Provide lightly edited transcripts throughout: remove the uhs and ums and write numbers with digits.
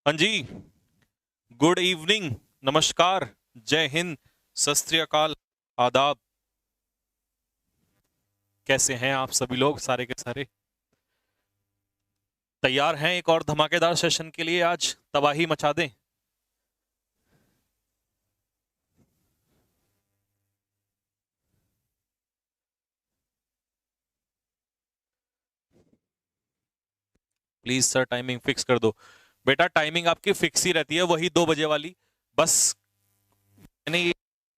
हाँ जी। Good evening. नमस्कार। जय हिंद। सत श्री अकाल। आदाब। कैसे हैं आप सभी लोग, सारे के सारे? तैयार हैं एक और धमाकेदार सेशन के लिए? आज तबाही मचा दें। प्लीज सर, टाइमिंग फिक्स कर दो। बेटा, टाइमिंग आपकी फिक्स ही रहती है, वही 2 बजे वाली। बस मैंने ये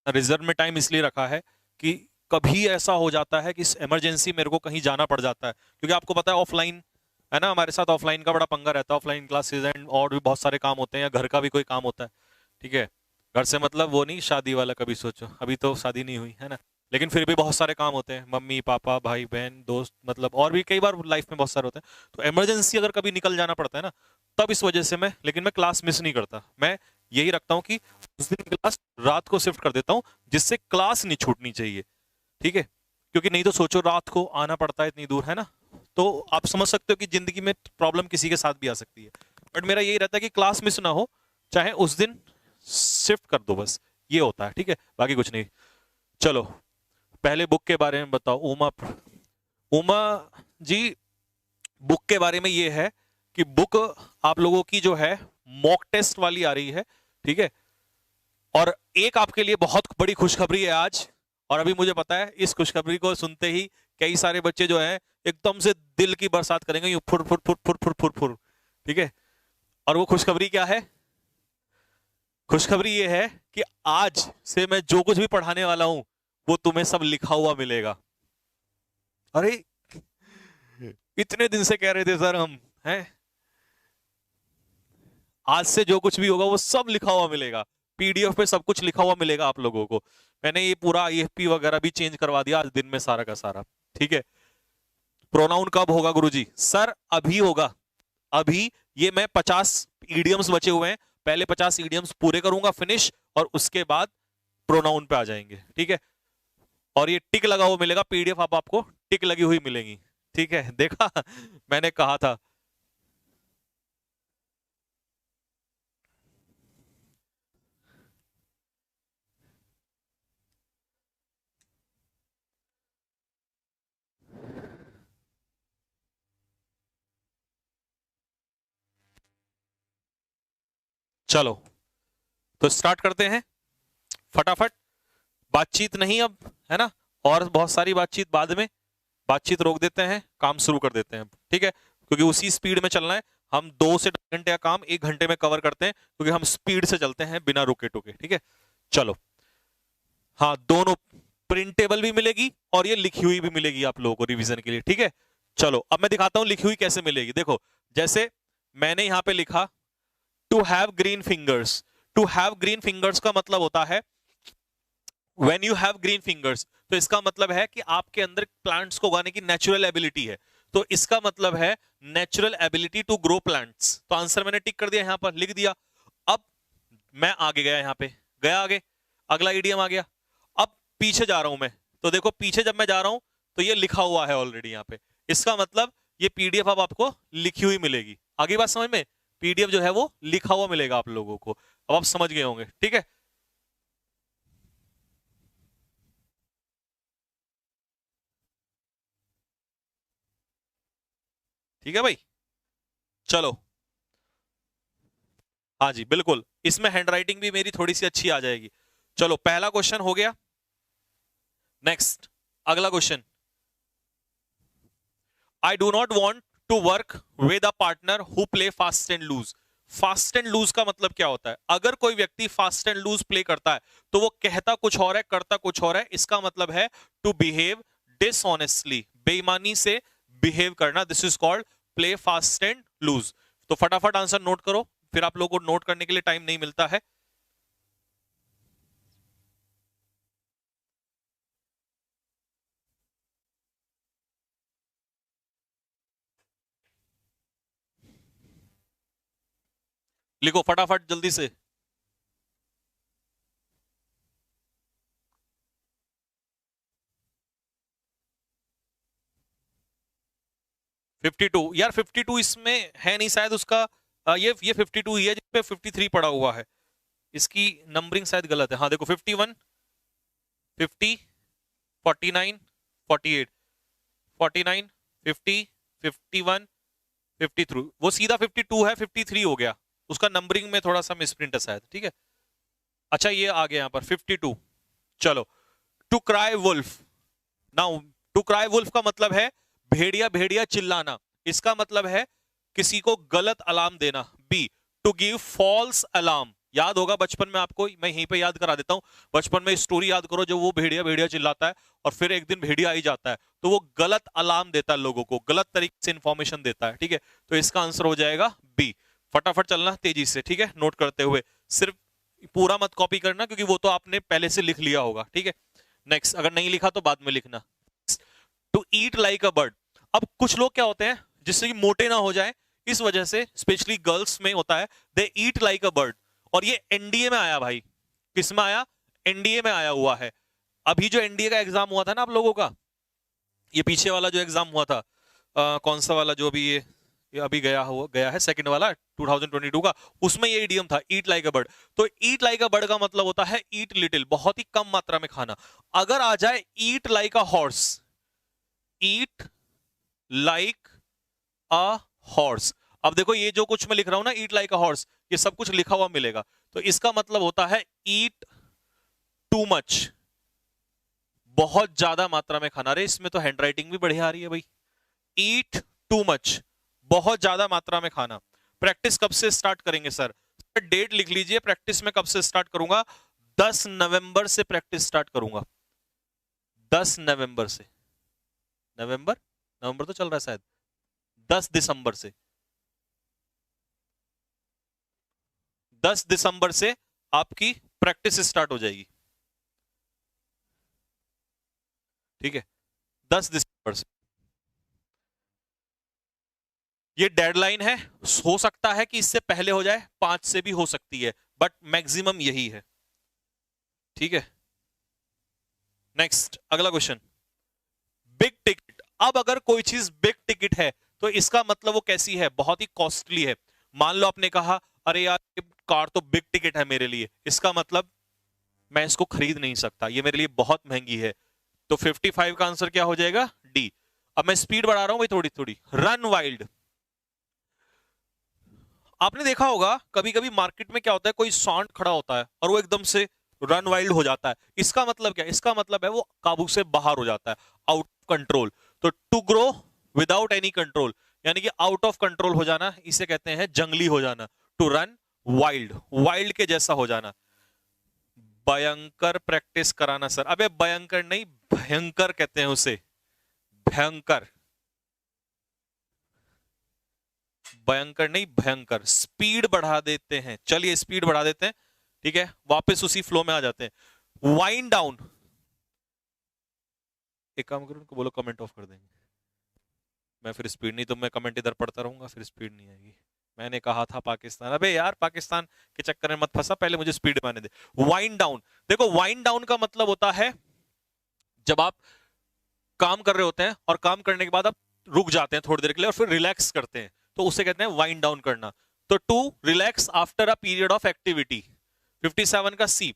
रिजर्व में टाइम इसलिए रखा है कि कभी ऐसा हो जाता है कि इमरजेंसी मेरे को कहीं जाना पड़ जाता है, क्योंकि आपको पता है ऑफलाइन है ना, हमारे साथ ऑफलाइन का बड़ा पंगा रहता है। ऑफलाइन क्लासेस एंड और भी बहुत सारे काम होते हैं, या घर का भी कोई काम होता है। ठीक है। घर से मतलब वो नहीं, शादी वाला, कभी सोचो, अभी तो शादी नहीं हुई है ना। लेकिन फिर भी बहुत सारे काम होते हैं, मम्मी पापा भाई बहन दोस्त, मतलब और भी कई बार लाइफ में बहुत सारे होते हैं। तो इमरजेंसी अगर कभी निकल जाना पड़ता है ना, तब इस वजह से मैं, लेकिन मैं क्लास मिस नहीं करता। मैं यही रखता हूँ कि उस दिन क्लास रात को शिफ्ट कर देता हूँ, जिससे क्लास नहीं छूटनी चाहिए। ठीक है। क्योंकि नहीं तो सोचो, रात को आना पड़ता है इतनी दूर, है ना। तो आप समझ सकते हो कि जिंदगी में प्रॉब्लम किसी के साथ भी आ सकती है। बट मेरा यही रहता है कि क्लास मिस ना हो, चाहे उस दिन शिफ्ट कर दो, बस ये होता है। ठीक है, बाकी कुछ नहीं। चलो, पहले बुक के बारे में बताओ। उमा, उमा जी, बुक के बारे में ये है कि बुक आप लोगों की जो है मॉक टेस्ट वाली आ रही है। ठीक है। और एक आपके लिए बहुत बड़ी खुशखबरी है आज। और अभी मुझे पता है, इस खुशखबरी को सुनते ही कई सारे बच्चे जो हैं एकदम से दिल की बरसात करेंगे, यूं फुर फुर फुर फुर फुर फुर फुर। ठीक है। और वो खुशखबरी क्या है? खुशखबरी ये है कि आज से मैं जो कुछ भी पढ़ाने वाला हूं, वो तुम्हें सब लिखा हुआ मिलेगा। अरे, इतने दिन से कह रहे थे सर हम, हैं, आज से जो कुछ भी होगा वो सब लिखा हुआ मिलेगा। पीडीएफ पे सब कुछ लिखा हुआ मिलेगा आप लोगों को। मैंने ये पूरा आईएफपी वगैरह भी चेंज करवा दिया आज दिन में, सारा का सारा। ठीक है। प्रोनाउन कब होगा गुरुजी? सर अभी होगा। अभी ये मैं 50 ईडियम्स बचे हुए हैं, पहले 50 ईडियम्स पूरे करूंगा फिनिश, और उसके बाद प्रोनाउन पे आ जाएंगे। ठीक है। और ये टिक लगा हुआ मिलेगा पीडीएफ, आप आपको टिक लगी हुई मिलेंगी। ठीक है, देखा मैंने कहा था। चलो, तो स्टार्ट करते हैं फटाफट। बातचीत नहीं अब, है ना। और बहुत सारी बातचीत बाद में, बातचीत रोक देते हैं, काम शुरू कर देते हैं। ठीक है, क्योंकि उसी स्पीड में चलना है। हम 2 से 2.5 घंटे का काम 1 घंटे में कवर करते हैं, क्योंकि हम स्पीड से चलते हैं बिना रुके टुके। ठीक है। चलो। हाँ, दोनों प्रिंटेबल भी मिलेगी और ये लिखी हुई भी मिलेगी आप लोगों को रिवीजन के लिए। ठीक है। चलो, अब मैं दिखाता हूं लिखी हुई कैसे मिलेगी। देखो, जैसे मैंने यहां पे लिखा to have green fingers. To have green fingers का मतलब होता है when you have green fingers, तो इसका मतलब है कि आपके अंदर प्लांट्स को उगाने की नेचुरल एबिलिटी है। तो इसका मतलब है natural ability to grow plants. तो आंसर मैंने टिक कर दिया, यहां पर लिख दिया। अब मैं आगे गया, यहां पे गया आगे, अगला ईडीएम आ गया। अब पीछे जा रहा हूं मैं, तो देखो पीछे जब मैं जा रहा हूं, तो ये लिखा हुआ है ऑलरेडी यहाँ पे। इसका मतलब ये पीडीएफ अब आपको लिखी हुई मिलेगी। आगे बात समझ में? पीडीएफ जो है वो लिखा हुआ मिलेगा आप लोगों को। अब आप समझ गए होंगे। ठीक है। ठीक है भाई। चलो, हाँ जी बिल्कुल, इसमें हैंडराइटिंग भी मेरी थोड़ी सी अच्छी आ जाएगी। चलो, पहला क्वेश्चन हो गया। नेक्स्ट, अगला question. I do not want to work with a partner who play fast and loose. Fast and loose का मतलब क्या होता है? अगर कोई व्यक्ति फास्ट एंड लूज प्ले करता है, तो वो कहता कुछ और है, करता कुछ और है। इसका मतलब है टू बिहेव डिसऑनेस्टली, बेईमानी से बिहेव करना। This is called play fast and loose. तो फटाफट आंसर नोट करो, फिर आप लोगों को नोट करने के लिए टाइम नहीं मिलता है। लिखो फटाफट जल्दी से। 52 यार, 52 इसमें है नहीं शायद उसका। ये 52 ही है जिसपे 53 पड़ा हुआ है, इसकी नंबरिंग शायद गलत है। हाँ देखो 51, 50, 49, 48, 49, 50, 51, 53, वो सीधा 52 है, 53 हो गया, उसका नंबरिंग में थोड़ा सा मिसप्रिंट है शायद, ठीक है। अच्छा ये आ गया यहाँ पर 52। चलो, to cry wolf. Now to cry wolf का मतलब है भेड़िया भेड़िया चिल्लाना, इसका मतलब है किसी को गलत अलार्म देना। B, to give false alarm. याद होगा बचपन में आपको, मैं यहीं पे याद करा देता हूं, बचपन में स्टोरी याद करो, जो वो भेड़िया भेड़िया चिल्लाता है और फिर एक दिन भेड़िया आई जाता है, तो वो गलत अलार्म देता है लोगों को, गलत तरीके से इंफॉर्मेशन देता है, ठीक है। तो इसका आंसर हो जाएगा बी। फटाफट चलना तेजी से, ठीक है, नोट करते हुए, सिर्फ पूरा मत कॉपी करना क्योंकि वो तो आपने पहले से लिख लिया होगा, ठीक है। नेक्स्ट, अगर नहीं लिखा तो बाद में लिखना। To eat like a bird. अब कुछ लोग क्या होते हैं, जिससे कि मोटे ना हो जाए, इस वजह से स्पेशली गर्ल्स में होता है, दे ईट लाइक अ बर्ड। और ये एनडीए में आया भाई, किस में आया, एनडीए में आया हुआ है। अभी जो एनडीए का एग्जाम हुआ था ना आप लोगों का, ये पीछे वाला जो एग्जाम हुआ था, कौन सा वाला, जो अभी ये अभी गया है सेकंड वाला 2022 का, उसमें ये इडियम था ईट लाइक अ बर्ड। तो ईट लाइक अ बर्ड का मतलब होता है ईट लिटिल, बहुत ही कम मात्रा में खाना। अगर आ जाए ईट like a horse, eat like a horse, अब देखो ये जो कुछ मैं लिख रहा हूं ना, ईट लाइक अ हॉर्स, ये सब कुछ लिखा हुआ मिलेगा, तो इसका मतलब होता है ईट टू मच, बहुत ज्यादा मात्रा में खाना। अरे इसमें तो हैंडराइटिंग भी बढ़िया आ रही है भाई। ईट टू मच, बहुत ज्यादा मात्रा में खाना। प्रैक्टिस कब से स्टार्ट करेंगे सर? डेट लिख लीजिए, प्रैक्टिस में कब से स्टार्ट करूंगा, 10 नवंबर से प्रैक्टिस स्टार्ट करूंगा, 10 नवंबर से। नवंबर, नवंबर तो चल रहा है शायद, 10 दिसंबर से, 10 दिसंबर से आपकी प्रैक्टिस स्टार्ट हो जाएगी, ठीक है, 10 दिसंबर से। ये डेडलाइन है, हो सकता है कि इससे पहले हो जाए, 5 से भी हो सकती है, बट मैक्सिमम यही है, ठीक है। नेक्स्ट, अगला क्वेश्चन, बिग टिकट। अब अगर कोई चीज बिग टिकट है तो इसका मतलब वो कैसी है, बहुत ही कॉस्टली है। मान लो आपने कहा अरे यार ये कार तो बिग टिकट है मेरे लिए, इसका मतलब मैं इसको खरीद नहीं सकता, ये मेरे लिए बहुत महंगी है। तो 55 का आंसर क्या हो जाएगा, डी। अब मैं स्पीड बढ़ा रहा हूं भाई थोड़ी थोड़ी। रन वाइल्ड, आपने देखा होगा कभी कभी मार्केट में क्या होता है, कोई सांड खड़ा होता है और वो एकदम से रन वाइल्ड हो जाता है, इसका मतलब क्या, इसका मतलब है वो काबू से बाहर हो जाता है, आउट ऑफ कंट्रोल। तो to grow without any control, यानी कि आउट ऑफ कंट्रोल हो जाना, इसे कहते हैं जंगली हो जाना। टू रन वाइल्ड, वाइल्ड के जैसा हो जाना। भयंकर प्रैक्टिस कराना सर, अबे भयंकर नहीं, भयंकर कहते हैं उसे, भयंकर, भयंकर नहीं भयंकर। स्पीड बढ़ा देते हैं, चलिए स्पीड बढ़ा देते हैं, ठीक है, वापस उसी फ्लो में आ जाते हैं। वाइंड डाउन, एक काम करो उनको बोलो कमेंट ऑफ कर देंगे, मैं फिर स्पीड नहीं, तो मैं कमेंट इधर पढ़ता रहूंगा, फिर स्पीड नहीं आएगी। मैंने कहा था पाकिस्तान, अबे यार पाकिस्तान के चक्कर में मत फंसा, पहले मुझे स्पीड में आने दे। वाइंड डाउन, देखो वाइंड डाउन का मतलब होता है जब आप काम कर रहे होते हैं और काम करने के बाद आप रुक जाते हैं थोड़ी देर के लिए और फिर रिलैक्स करते हैं, तो उसे कहते हैं वाइंड डाउन करना। तो to relax after a period of activity, 57 का सी।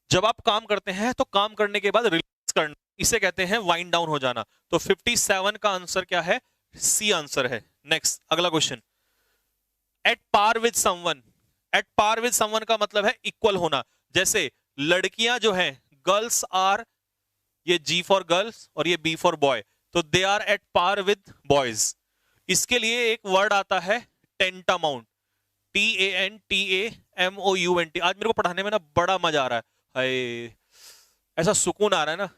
जब आप काम करते हैं तो काम करने के बाद रिलैक्स करना, इसे कहते हैं वाइंड डाउन हो जाना। तो 57 का आंसर क्या है, सी आंसर है। नेक्स्ट, अगला question, at par with someone. At par with someone का मतलब है इक्वल होना। जैसे लड़कियां जो हैं, गर्ल्स आर, ये जी फॉर गर्ल्स और ये बी फॉर बॉय, तो they are at par with boys. इसके लिए एक वर्ड आता है टेंटामाउंट, TANTAMOUNT। आज मेरे को पढ़ाने में ना बड़ा मजा आ रहा है, हाय ऐसा सुकून आ रहा है ना,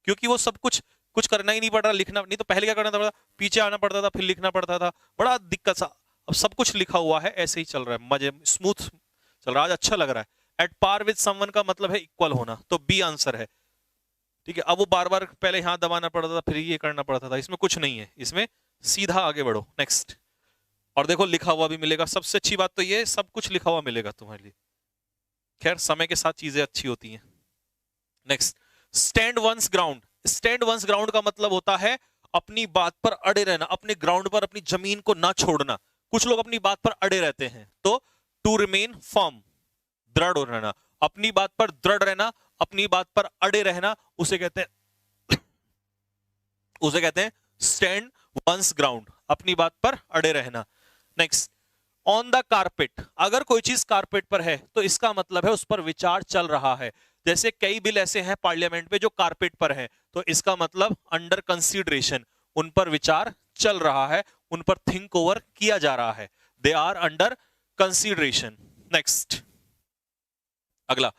क्योंकि वो सब कुछ कुछ करना ही नहीं पड़ रहा, लिखना नहीं, तो पहले क्या करना पड़ता, पीछे आना पड़ता था फिर लिखना पड़ता था, बड़ा दिक्कत सा। अब सब कुछ लिखा हुआ है, ऐसे ही चल रहा है, मजे स्मूथ चल रहा है, आज अच्छा लग रहा है। एट पार विद समवन का मतलब है इक्वल होना, तो बी आंसर है, ठीक है। अब वो बार बार पहले हाथ दबाना पड़ता था फिर ये करना पड़ता था, इसमें कुछ नहीं है, इसमें सीधा आगे बढ़ो। नेक्स्ट, और देखो लिखा हुआ भी मिलेगा, सबसे अच्छी बात तो ये सब कुछ लिखा हुआ मिलेगा तुम्हारे लिए। खैर समय के साथ चीजें अच्छी होती हैं। Next, stand one's ground. Stand one's ground का मतलब होता है अपनी बात पर अड़े रहना, अपने ग्राउंड पर, अपनी जमीन को ना छोड़ना। कुछ लोग अपनी बात पर अड़े रहते हैं, तो टू रिमेन फर्म, दृढ़ रहना, अपनी बात पर दृढ़ रहना, अपनी बात पर अड़े रहना, उसे कहते हैं स्टैंड वंस ग्राउंड, अपनी बात पर अड़े रहना। नेक्स्ट, ऑन द कारपेट, अगर कोई चीज कारपेट पर है तो इसका मतलब है उस पर विचार चल रहा है। जैसे कई बिल ऐसे हैं पार्लियामेंट में जो कारपेट पर हैं, तो इसका मतलब अंडर कंसीडरेशन, उन पर विचार चल रहा है, उन पर थिंक ओवर किया जा रहा है, they are under consideration. Next, अगला,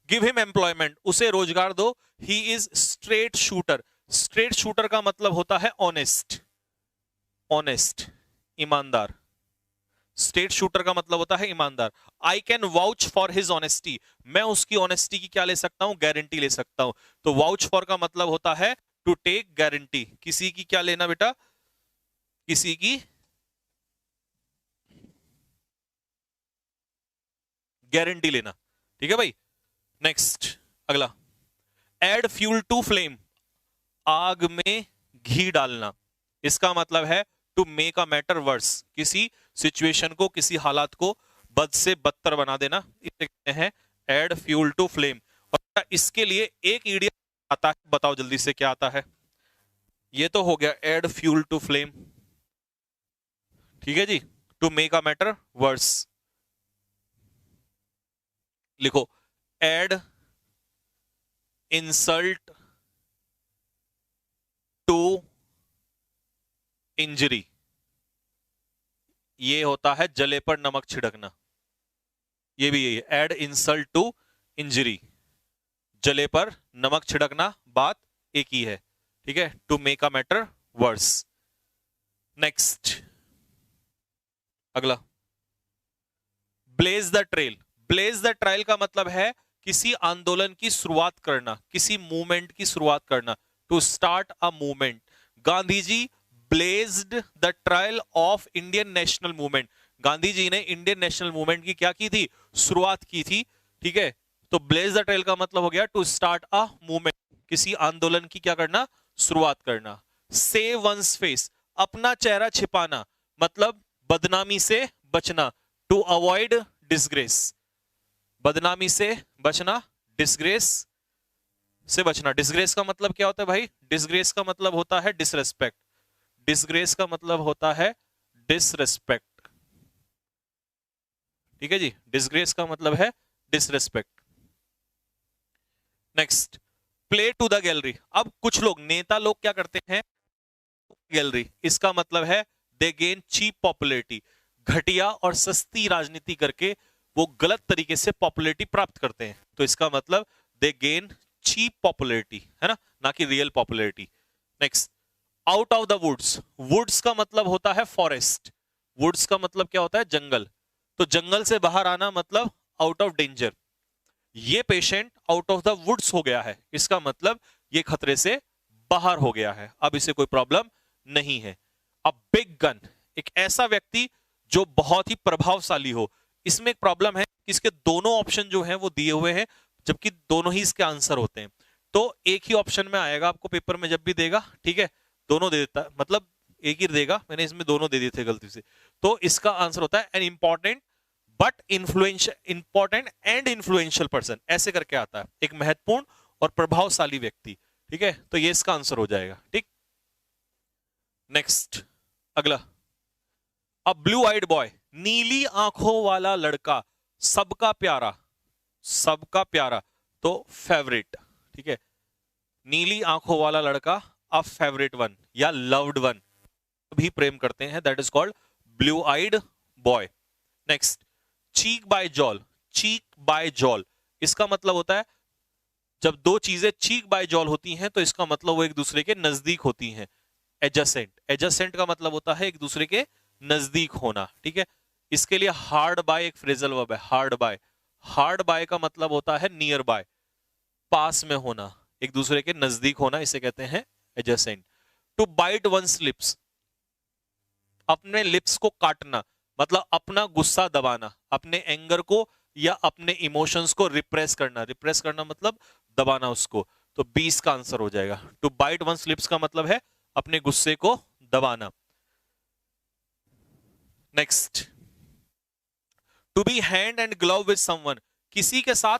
गिव हिम एम्प्लॉयमेंट, उसे रोजगार दो, he is straight shooter, straight shooter का मतलब होता है ऑनेस्ट, ऑनेस्ट, ईमानदार, स्ट्रेट शूटर का मतलब होता है ईमानदार। I can vouch for his honesty, मैं उसकी ऑनेस्टी की क्या ले सकता हूं, गारंटी ले सकता हूं। तो वाउच फॉर का मतलब होता है टू टेक गारंटी, किसी की क्या लेना बेटा, किसी की गारंटी लेना, ठीक है भाई। नेक्स्ट, अगला, एड फ्यूल टू फ्लेम, आग में घी डालना, इसका मतलब है to make a matter worse, किसी सिचुएशन को, किसी हालात को बद से बदतर बना देना, इसे कहते हैं एड फ्यूल टू फ्लेम। और इसके लिए एक इडियम आता है, बताओ जल्दी से क्या आता है। ये तो हो गया एड फ्यूल टू फ्लेम, ठीक है जी, to make a matter worse. लिखो, एड इंसल्ट टू इंजरी, ये होता है जले पर नमक छिड़कना, ये भी यही है, एड इंसल्ट टू इंजरी, जले पर नमक छिड़कना, बात एक ही है, ठीक है, to make a matter worse. Next, अगला, blaze the trail, blaze the trial का मतलब है किसी आंदोलन की शुरुआत करना, किसी मूवमेंट की शुरुआत करना, to start a movement. Gandhi ji blazed the trial of Indian national movement, Gandhi ji ने इंडियन नेशनल मूवमेंट की क्या की थी, शुरुआत की थी, ठीक है। तो ब्लेज द ट्रेल का मतलब हो गया टू स्टार्ट अ मूवमेंट, किसी आंदोलन की क्या करना, शुरुआत करना। सेव वंस फेस, अपना चेहरा छिपाना, मतलब बदनामी से बचना, टू अवॉइड डिसग्रेस, बदनामी से बचना, डिसग्रेस से बचना। डिसग्रेस का मतलब क्या होता है भाई, डिसग्रेस का मतलब होता है डिसरेस्पेक्ट, डिसग्रेस का मतलब होता है डिसरेस्पेक्ट, ठीक है जी, डिसग्रेस का मतलब है disrespect. Next, play to the gallery, अब कुछ लोग, नेता लोग क्या करते हैं, गैलरी, इसका मतलब है दे गेन चीप पॉपुलैरिटी, घटिया और सस्ती राजनीति करके वो गलत तरीके से पॉपुलैरिटी प्राप्त करते हैं, तो इसका मतलब दे गेन चीप पॉपुलैरिटी, है ना, ना कि real popularity. Next, out of the woods, woods का मतलब होता है फॉरेस्ट, वुड्स का मतलब क्या होता है, जंगल, तो जंगल से बाहर आना मतलब आउट ऑफ डेंजर। ये patient out of the woods हो गया है, इसका मतलब ये खतरे से बाहर हो गया है, अब इसे कोई प्रॉब्लम नहीं है। अब बिग गन, एक ऐसा व्यक्ति जो बहुत ही प्रभावशाली हो, इसमें एक प्रॉब्लम है कि इसके दोनों ऑप्शन जो हैं वो दिए हुए हैं, जबकि दोनों ही इसके आंसर होते हैं, तो एक ही ऑप्शन में आएगा आपको पेपर में जब भी देगा, ठीक है, दोनों दे देता, मतलब एक ही देगा, मैंने इसमें दोनों दे दिए थे गलती से, तो इसका आंसर होता है an important but important and influential person, ऐसे करके आता है, एक महत्वपूर्ण और प्रभावशाली व्यक्ति, ठीक है, तो ये इसका आंसर हो जाएगा, ठीक। नेक्स्ट, अगला, अ ब्लू आइड बॉय, नीली आंखों वाला लड़का, सबका प्यारा, सबका प्यारा, तो फेवरेट, ठीक है, नीली आंखों वाला लड़का, अ फेवरेट वन या लव्ड वन, भी प्रेम करते हैं, that is called blue eyed boy. Next, cheek by jowl, cheek by jowl, इसका मतलब होता है जब दो चीजें चीक बाय जॉल होती हैं तो इसका मतलब वो एक दूसरे के नजदीक होती हैं, एडजेसेंट, एडजेसेंट का मतलब होता है एक दूसरे के नजदीक होना, ठीक है। इसके लिए हार्ड बाय एक फ्रेजल वर्ब है, हार्ड बाय, हार्ड बाय का मतलब होता है नियर बाय, पास में होना, एक दूसरे के नजदीक होना, इसे कहते हैं adjacent. To bite one's lips, अपने लिप्स को काटना, मतलब अपना गुस्सा दबाना, अपने एंगर को या अपने इमोशंस को रिप्रेस करना, रिप्रेस करना मतलब दबाना उसको, तो 20 का आंसर हो जाएगा। टू बाइट वंस लिप्स का मतलब है अपने गुस्से को दबाना। Next, to be hand and glove with someone, किसी के साथ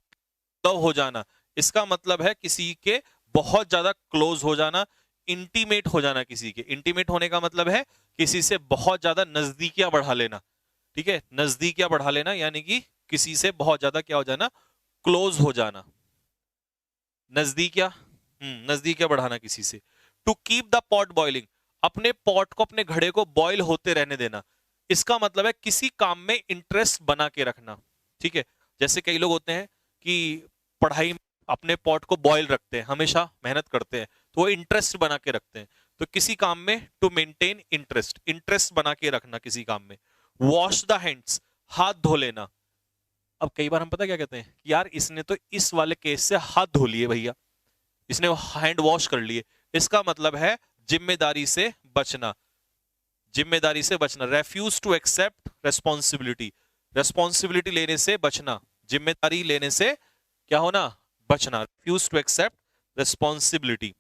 ग्लव हो जाना, इसका मतलब है किसी के बहुत ज्यादा क्लोज हो जाना, इंटीमेट हो जाना किसी के। इंटीमेट होने का मतलब है किसी से बहुत ज्यादा नजदीकियां बढ़ा लेना, ठीक है, नजदीकियां बढ़ा लेना, यानी कि किसी से बहुत ज्यादा क्या हो जाना, क्लोज हो जाना, नजदीकियां, नजदीकियां बढ़ाना किसी से। To keep the pot boiling, अपने पॉट को, अपने घड़े को बॉयल होते रहने देना, इसका मतलब है किसी काम में इंटरेस्ट बना के रखना, ठीक है। जैसे कई लोग होते हैं कि पढ़ाई में अपने पॉट को बॉयल रखते हैं, हमेशा मेहनत करते हैं, तो वो इंटरेस्ट बना के रखते हैं। तो किसी काम में टू मेंटेन इंटरेस्ट, इंटरेस्ट बना के रखना किसी काम में। वॉश द हैंड्स, हाथ धो लेना। अब कई बार हम पता क्या कहते हैं कि यार इसने तो इस वाले केस से हाथ धो लिए भैया, इसने हैंड वॉश कर लिए, इसका मतलब है जिम्मेदारी से बचना, जिम्मेदारी से बचना। Refuse to accept responsibility, responsibility लेने से बचना, जिम्मेदारी लेने से क्या होना, बचना। Refuse to accept responsibility.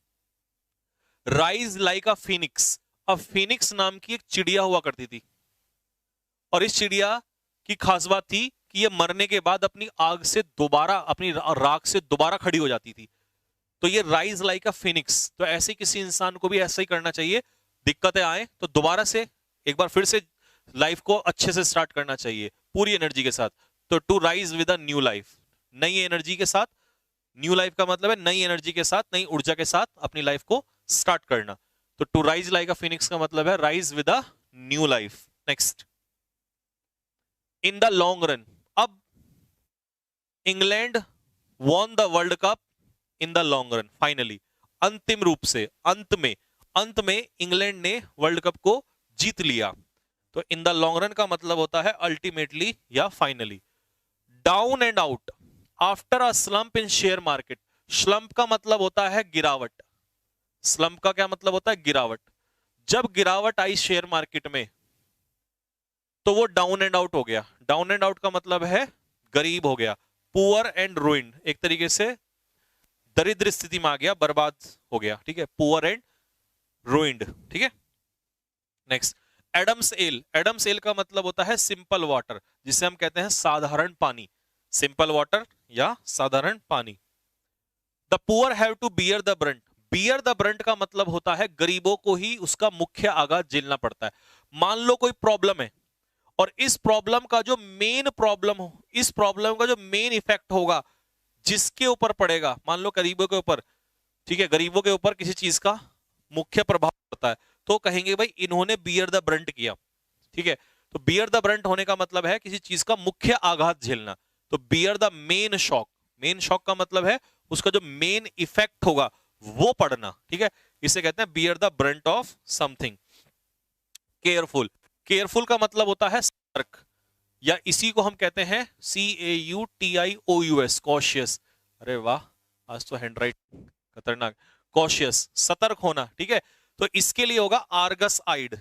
Rise like a phoenix, अब फिनिक्स नाम की एक चिड़िया हुआ करती थी, और इस चिड़िया की खास बात थी कि ये मरने के बाद अपनी आग से दोबारा, अपनी राख से दोबारा खड़ी हो जाती थी। तो ये राइज लाइक अ फिनिक्स, तो ऐसे किसी इंसान को भी ऐसा ही करना चाहिए, दिक्कतें आए तो दोबारा से एक बार फिर से लाइफ को अच्छे से स्टार्ट करना चाहिए पूरी एनर्जी के साथ। तो to rise with a new life, नई एनर्जी के साथ, न्यू लाइफ का मतलब है नई एनर्जी के साथ, नई ऊर्जा के साथ अपनी लाइफ को स्टार्ट करना। तो to rise like a phoenix का मतलब है rise with a new life. Next, in the long run, अब England won the world cup in the long run, finally, अंतिम रूप से, अंत में इंग्लैंड ने वर्ल्ड कप को जीत लिया। तो इन द लॉन्ग रन का मतलब होता है अल्टीमेटली या finally. Down and out, after a slump in share market, slump का मतलब होता है गिरावट, स्लंप का क्या मतलब होता है, गिरावट। जब गिरावट आई शेयर मार्केट में तो वो डाउन एंड आउट हो गया। डाउन एंड आउट का मतलब है गरीब हो गया, पुअर एंड रूइंड, एक तरीके से दरिद्र स्थिति में आ गया, बर्बाद हो गया, ठीक है, पुअर एंड रूइंड, ठीक है। Next, Adam's ale, Adam's ale का मतलब होता है सिंपल वाटर, जिसे हम कहते हैं साधारण पानी, सिंपल वाटर या साधारण पानी। The poor have to bear the brunt, bear the brunt का मतलब होता है गरीबों को ही उसका मुख्य आघात झेलना पड़ता है। मान लो कोई प्रॉब्लम है, और इस प्रॉब्लम का जो मेन प्रॉब्लम हो, इस प्रॉब्लम का जो मेन इफेक्ट होगा, जिसके ऊपर पड़ेगा, मान लो गरीबों के ऊपर, ठीक है, गरीबों के ऊपर किसी चीज का मुख्य प्रभाव पड़ता है, तो कहेंगे भाई इन्होंने बियर द ब्रंट किया, ठीक है। तो बियर द ब्रंट होने का मतलब है किसी चीज का मुख्य आघात झेलना। तो bear the main shock, main shock का मतलब है उसका जो मेन इफेक्ट होगा वो पड़ना, ठीक है, इसे कहते हैं beer the Brunt of something. Careful, careful का मतलब होता है सतर्क, या इसी को हम कहते हैं CAUTIOUS, कॉशियस। अरे वाह, आज तो हैंड राइट खतरनाक। कॉशियस, सतर्क होना, ठीक है। तो इसके लिए होगा आर्गस आइड,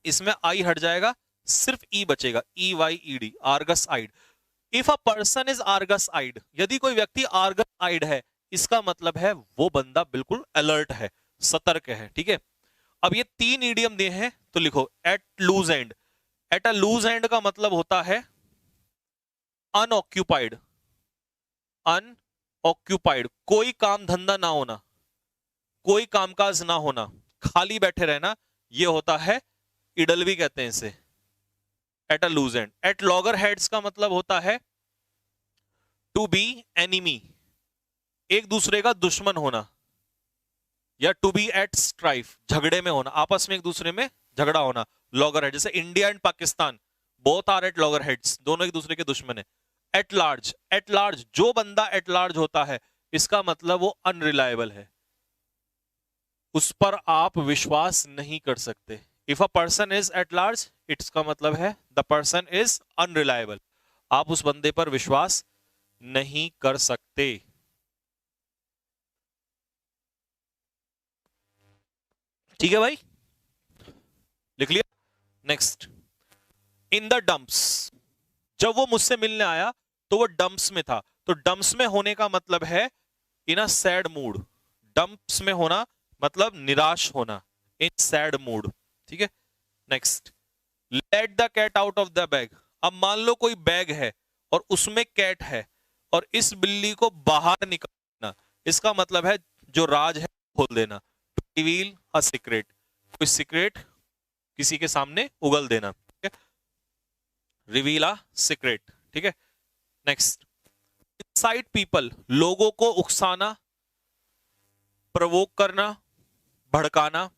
इसमें आई हट जाएगा, सिर्फ ई बचेगा, EYED, Argus eyed. If a person is Argus eyed, यदि कोई व्यक्ति आर्गस आइड है, इसका मतलब है वो बंदा बिल्कुल अलर्ट है, सतर्क है, ठीक है। अब ये तीन ईडियम दिए हैं, तो लिखो at loose end, at a loose end का मतलब होता है अनऑक्यूपाइड, अनऑक्यूपाइड, कोई काम धंधा ना होना, कोई कामकाज ना होना, खाली बैठे रहना, ये होता है इडल भी कहते हैं इसे, at a loose end. At loggerheads का मतलब होता है टू बी एनिमी, एक दूसरे का दुश्मन होना, या टू बी एट स्ट्राइफ, झगड़े में होना, आपस में एक दूसरे में झगड़ा होना, लॉगर हेड, जैसे India and Pakistan both are at loggerheads, दोनों एक दूसरे के दुश्मन है। एट लार्ज, एट लार्ज, जो बंदा एट लार्ज होता है इसका मतलब वो अनरिलायबल है, उस पर आप विश्वास नहीं कर सकते। If a person is at large, it's का मतलब है द पर्सन इज अनरिलायबल, आप उस बंदे पर विश्वास नहीं कर सकते। ठीक है भाई, लिख लिया। नेक्स्ट, इन द डंप्स, जब वो मुझसे मिलने आया तो वो डंप्स में था, तो डंप्स में होने का मतलब है इन अ सैड मूड, डंप्स में होना मतलब निराश होना, इन सैड मूड, ठीक है। Next, let the cat out of the bag. अब मान लो कोई बैग है और उसमें कैट है और इस बिल्ली को बाहर निकालना, इसका मतलब है जो राज है खोल देना, टू रिवील अ सीक्रेट, कोई सीक्रेट किसी के सामने उगल देना, ठीक है, रिवील अ सीक्रेट, ठीक है। नेक्स्ट, इंसाइट पीपल, लोगों को उकसाना, प्रवोक करना, भड़काना।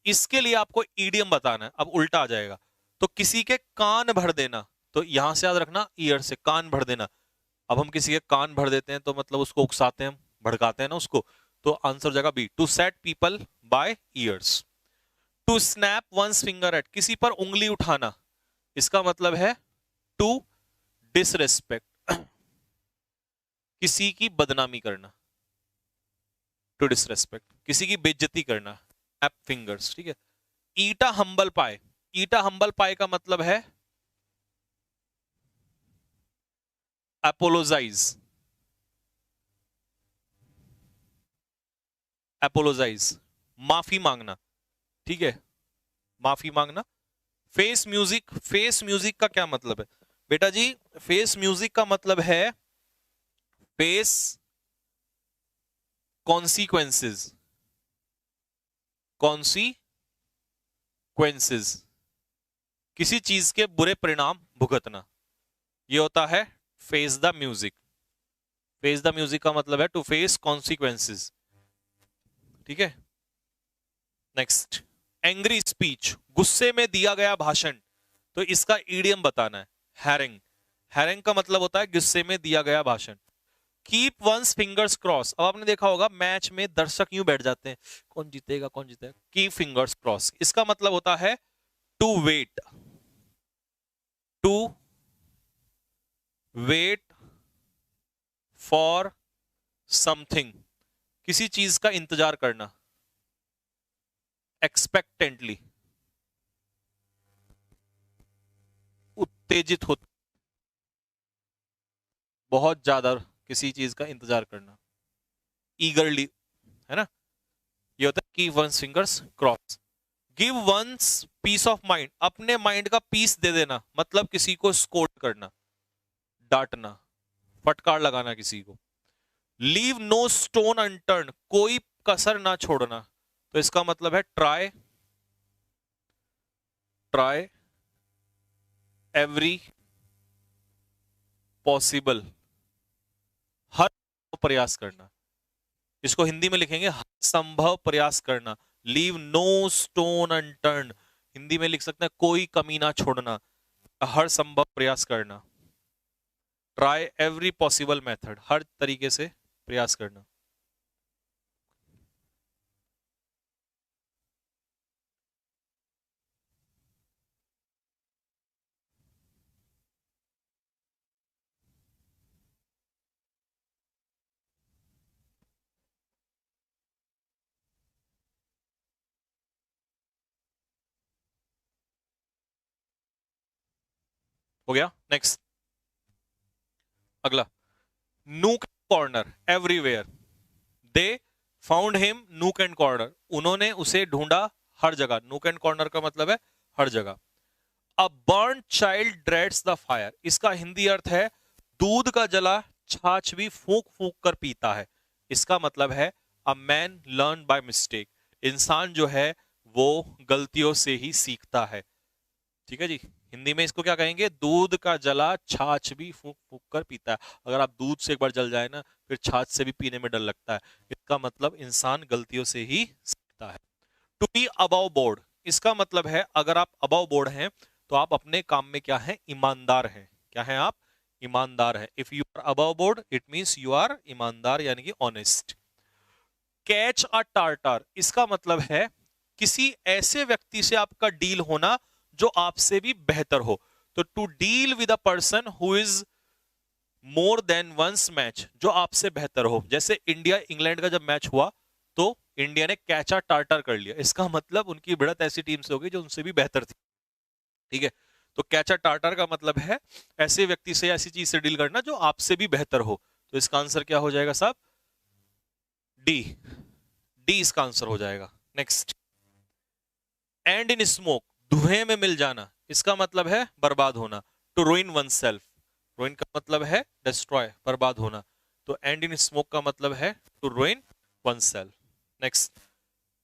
इसके लिए आपको ईडियम बताना है। अब उल्टा आ जाएगा, तो किसी के कान भर देना, तो यहां से याद रखना ईयर से कान भर देना। अब हम किसी के कान भर देते हैं तो मतलब उसको उकसाते हैं, भड़काते हैं ना उसको, तो आंसर हो जाएगा B, to set people by ears. To snap one's finger at, किसी पर उंगली उठाना, इसका मतलब है टू डिसरेस्पेक्ट, किसी की बदनामी करना, टू डिसरेस्पेक्ट, किसी की बेइज्जती करना, एप फिंगर्स, ठीक है। ईटा हम्बल पाए, ईटा हम्बल पाए का मतलब है अपोलोजाइज, अपोलोजाइज, माफी मांगना, ठीक है, माफी मांगना। फेस म्यूजिक, फेस म्यूजिक का क्या मतलब है बेटा जी? फेस म्यूजिक का मतलब है फेस कॉन्सिक्वेंसेस, कॉन्सिक्वेंसेस, किसी चीज के बुरे परिणाम भुगतना, ये होता है face the music. Face the music का मतलब है टू फेस कॉन्सिक्वेंसेस, ठीक है। नेक्स्ट, एंग्री स्पीच, गुस्से में दिया गया भाषण, तो इसका ईडियम बताना है हैरिंग। हैरिंग का मतलब होता है गुस्से में दिया गया भाषण। कीप वंस फिंगर्स क्रॉस, अब आपने देखा होगा मैच में दर्शक यूं बैठ जाते हैं, कौन जीतेगा कौन जीतेगा, कीप फिंगर्स क्रॉस, इसका मतलब होता है to wait, to wait for something, किसी चीज का इंतजार करना, एक्सपेक्टेंटली, उत्तेजित हो, बहुत ज्यादा किसी चीज का इंतजार करना, ईगरली, है ना, ये होता है keep one's fingers crossed. Give one's peace of mind, अपने माइंड का पीस दे देना, मतलब किसी को स्कोल्ड करना, डांटना, फटकार लगाना किसी को। लीव नो स्टोन अनटर्न, कोई कसर ना छोड़ना, तो इसका मतलब है ट्राई, ट्राई एवरी पॉसिबल, हर प्रयास करना, इसको हिंदी में लिखेंगे हर संभव प्रयास करना। Leave no stone unturned, Hindi में लिख सकते हैं कोई कमी ना छोड़ना, हर संभव प्रयास करना। ट्राई एवरी पॉसिबल मेथड, हर तरीके से प्रयास करना। हो गया। नेक्स्ट, अगला, nook corner everywhere, they found him nook and corner, उन्होंने उसे ढूंढा हर जगह, नूक एंड कॉर्नर का मतलब है हर जगह। A burn child dreads the fire, इसका हिंदी अर्थ है दूध का जला छाछ भी फूंक फूंक कर पीता है, इसका मतलब है a man learn by mistake, इंसान जो है वो गलतियों से ही सीखता है, ठीक है जी। हिंदी में इसको क्या कहेंगे, दूध का जला छाछ भी फूंक फूंक कर पीता है। अगर आप दूध से एक बार जल जाए ना, फिर छाछ से भी पीने में डर लगता है, इसका मतलब इंसान गलतियों से ही सीखता है। टू बी अबव बोर्ड, इसका मतलब है अगर आप अबव बोर्ड हैं तो आप अपने काम में क्या है, ईमानदार हैं, क्या है आप, ईमानदार है। If you are above board it means you are ईमानदार यानी कि ऑनेस्ट। कैच अ टार्टर, इसका मतलब है किसी ऐसे व्यक्ति से आपका डील होना जो आपसे भी बेहतर हो, तो to deal with a person who is more than one's match, जो आपसे बेहतर हो। जैसे इंडिया इंग्लैंड का जब मैच हुआ तो इंडिया ने कैच अ टार्टर कर लिया, इसका मतलब उनकी भिड़ंत ऐसी टीम से हो गई जो उनसे भी बेहतर थी, ठीक है। तो कैच अ टार्टर का मतलब है ऐसे व्यक्ति से ऐसी चीज से डील करना जो आपसे भी बेहतर हो, तो इसका आंसर क्या हो जाएगा साहब, डी, डी इसका आंसर हो जाएगा। नेक्स्ट, एंड इन स्मोक, धुएं में मिल जाना, इसका मतलब है बर्बाद होना। To ruin oneself, ruin का मतलब है डिस्ट्रॉय, बर्बाद होना। तो एंड इन स्मोक का मतलब है to ruin oneself. Next,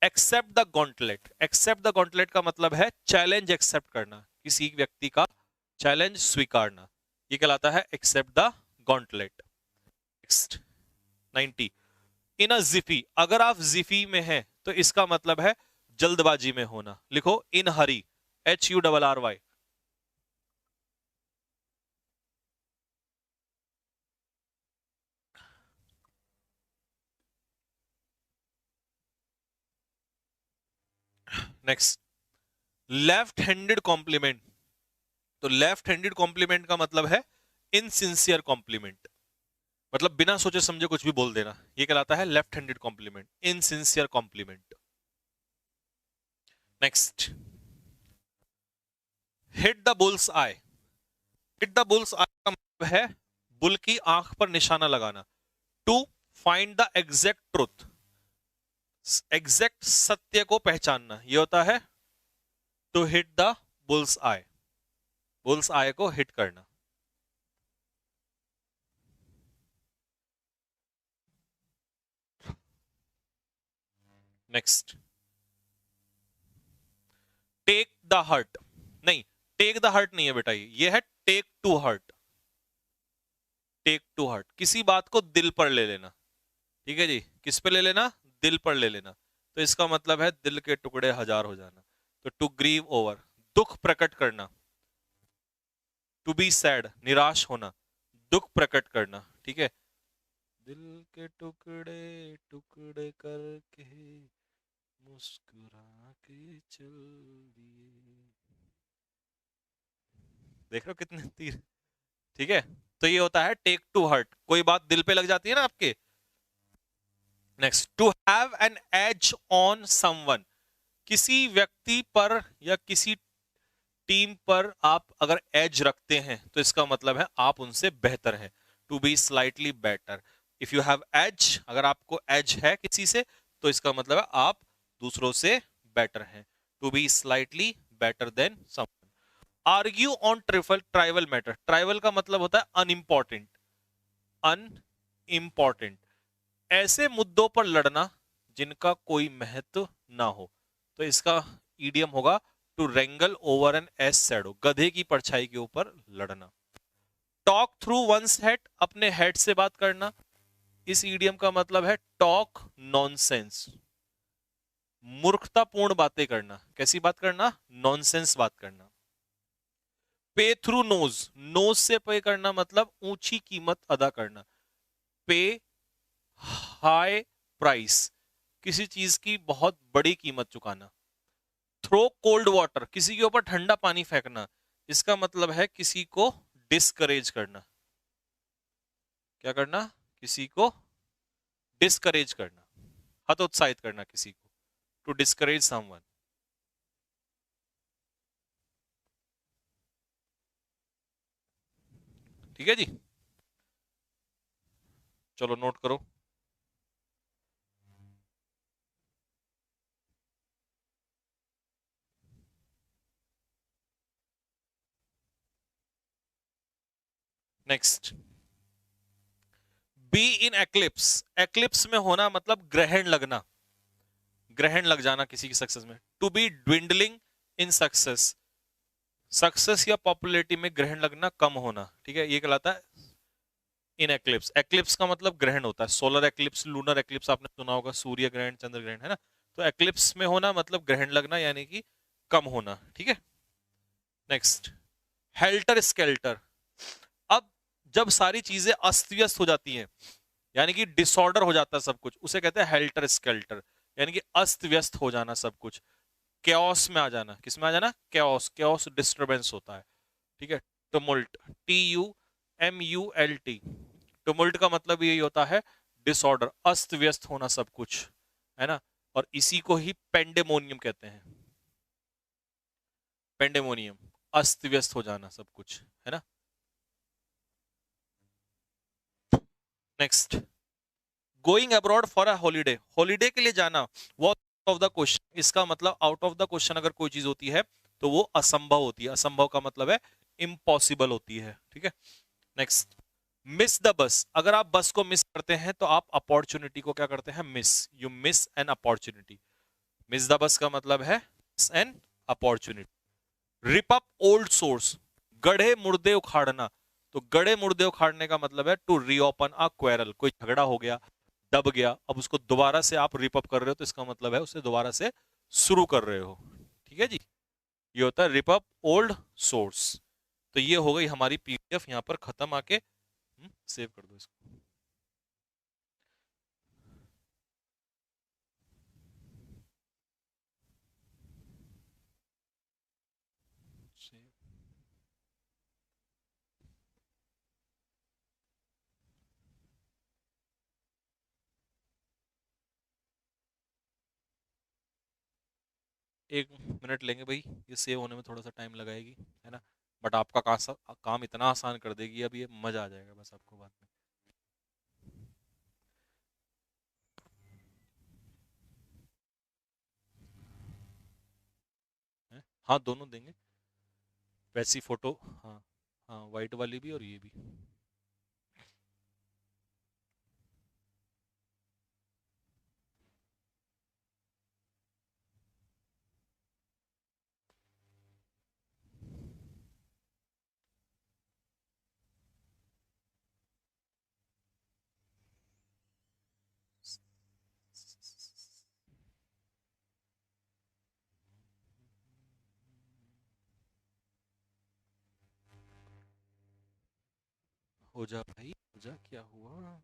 accept the gauntlet. Accept the gauntlet का मतलब है चैलेंज एक्सेप्ट करना, किसी व्यक्ति का चैलेंज स्वीकारना, ये कहलाता है एक्सेप्ट द गॉन्टलेट। नेक्स्ट 90, इन अ जिफी, अगर आप जिफी में हैं तो इसका मतलब है जल्दबाजी में होना। लिखो in hurry, HURRY। Next, left handed compliment. तो लेफ्ट हैंडेड कॉम्प्लीमेंट का मतलब है इनसिंसियर कॉम्प्लीमेंट, मतलब बिना सोचे समझे कुछ भी बोल देना, ये कहलाता है left handed compliment, insincere compliment. Next, hit the bull's eye. Hit the bull's eye का मतलब है बुल की आंख पर निशाना लगाना। To find the exact truth, exact सत्य को पहचानना, ये होता है to hit the bull's eye, bull's eye को हिट करना। Next, take the heart. नहीं, टेक द हर्ट नहीं है बेटा, ये है take to heart. Take to heart, किसी बात को दिल पर ले लेना। ठीक है जी, किस पे ले लेना? दिल पर ले लेना। तो इसका मतलब है दिल के टुकड़े हजार हो जाना। तो टू ग्रीव ओवर, दुख प्रकट करना। टू बी सैड, निराश होना, दुख प्रकट करना। ठीक है, दिल के टुकड़े टुकड़े करके मुस्कुरा के चल दिए। देख रहे हो कितने तीर। ठीक है, तो ये होता है टेक टू हर्ट, कोई बात दिल पे लग जाती है ना आपके। Next, to have an edge on someone, किसी व्यक्ति पर या किसी टीम पर आप अगर एज रखते हैं तो इसका मतलब है आप उनसे बेहतर हैं। To be slightly better, if you have edge, अगर आपको एज है किसी से तो इसका मतलब है आप दूसरों से बेटर हैं। To be slightly better than someone. Argue on trivial matter, trivial का मतलब होता है अनइम्पॉर्टेंट, अनइम्पॉर्टेंट, ऐसे मुद्दों पर लड़ना जिनका कोई महत्व ना हो। तो इसका ईडियम होगा to wrangle over an ass shadow, गधे की परछाई के ऊपर लड़ना। टॉक थ्रू वंस हेड, अपने हेड से बात करना, इस ईडियम का मतलब है टॉक नॉनसेंस, मूर्खतापूर्ण बातें करना। कैसी बात करना? नॉनसेंस बात करना। पे थ्रू नोज, नोज से पे करना मतलब ऊंची कीमत अदा करना। पे हाई प्राइस, किसी चीज की बहुत बड़ी कीमत चुकाना। थ्रो कोल्ड वाटर, किसी के ऊपर ठंडा पानी फेंकना, इसका मतलब है किसी को डिस्करेज करना। क्या करना? किसी को डिस्करेज करना, हतोत्साहित करना किसी को, टू डिस्करेज समवन। ठीक है जी, चलो नोट करो। Next, be in eclipse, eclipse में होना मतलब ग्रहण लगना, ग्रहण लग जाना किसी की सक्सेस में। To be dwindling in success, success या पॉपुलैरिटी में ग्रहण लगना, कम होना। ठीक है, ये कहलाता है इन एक्लिप्स। एक्लिप्स का मतलब ग्रहण होता है, सोलर एक्लिप्स, लूनर एक्लिप्स आपने सुना होगा, सूर्य ग्रहण, चंद्र ग्रहण, है ना। तो एक्लिप्स में होना मतलब ग्रहण लगना, यानी कि कम होना। ठीक है, नेक्स्ट, हेल्टर स्केल्टर। अब जब सारी चीजें अस्त व्यस्त हो जाती हैं, यानी कि डिसऑर्डर हो जाता है सब कुछ, उसे कहते हैं हेल्टर स्केल्टर, यानी कि अस्त व्यस्त हो जाना सब कुछ, कैओस में आ जाना। किस में आ जाना? कैओस, कैओस डिस्टरबेंस होता है। ठीक है, टुमुल्ट, TUMULT, टुमुल्ट का मतलब यही होता है डिसऑर्डर, अस्त व्यस्त होना सब कुछ, है ना। और इसी को ही पेंडेमोनियम कहते हैं, पेंडेमोनियम, अस्त व्यस्त हो जाना सब कुछ, है ना। Next, going abroad for a holiday, holiday के लिए जाना, वो आउट ऑफ द क्वेश्चन, इसका मतलब आउट ऑफ द क्वेश्चन अगर कोई चीज होती है तो वो असंभव होती है। असंभव का मतलब है इम्पॉसिबल होती है। ठीक है, नेक्स्ट, मिस द बस। अगर आप बस को मिस करते हैं तो आप अपॉर्चुनिटी को क्या करते हैं, miss. You miss an opportunity. Miss the bus का मतलब है an opportunity. Rip up old source, गढ़े मुर्दे उखाड़ना। तो गढ़े मुर्दे उखाड़ने का मतलब है टू रीओपन अ क्वेरल। कोई झगड़ा हो गया, दब गया, अब उसको दोबारा से आप रिप अप कर रहे हो, तो इसका मतलब है उसे दोबारा से शुरू कर रहे हो। ठीक है जी, ये होता है रिप अप ओल्ड सोर्स। तो ये हो गई हमारी पीडीएफ यहाँ पर खत्म आके। सेव कर दो इसको। एक मिनट लेंगे भाई, ये सेव होने में थोड़ा सा टाइम लगाएगी, है ना। बट आपका काम इतना आसान कर देगी अब, ये मजा आ जाएगा बस आपको बाद में। है? हाँ, दोनों देंगे, वैसी फोटो। हाँ, हाँ, वाइट वाली भी और ये भी। हो जा भाई, हो जा, क्या हुआ।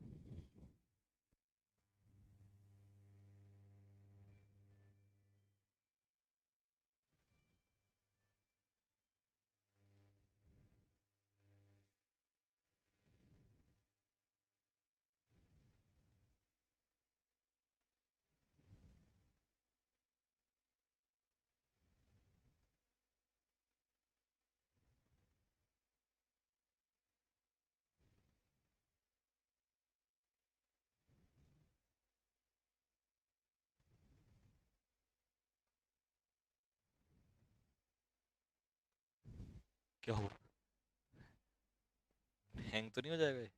क्या हुआ, हैंग तो नहीं हो जाएगा ये?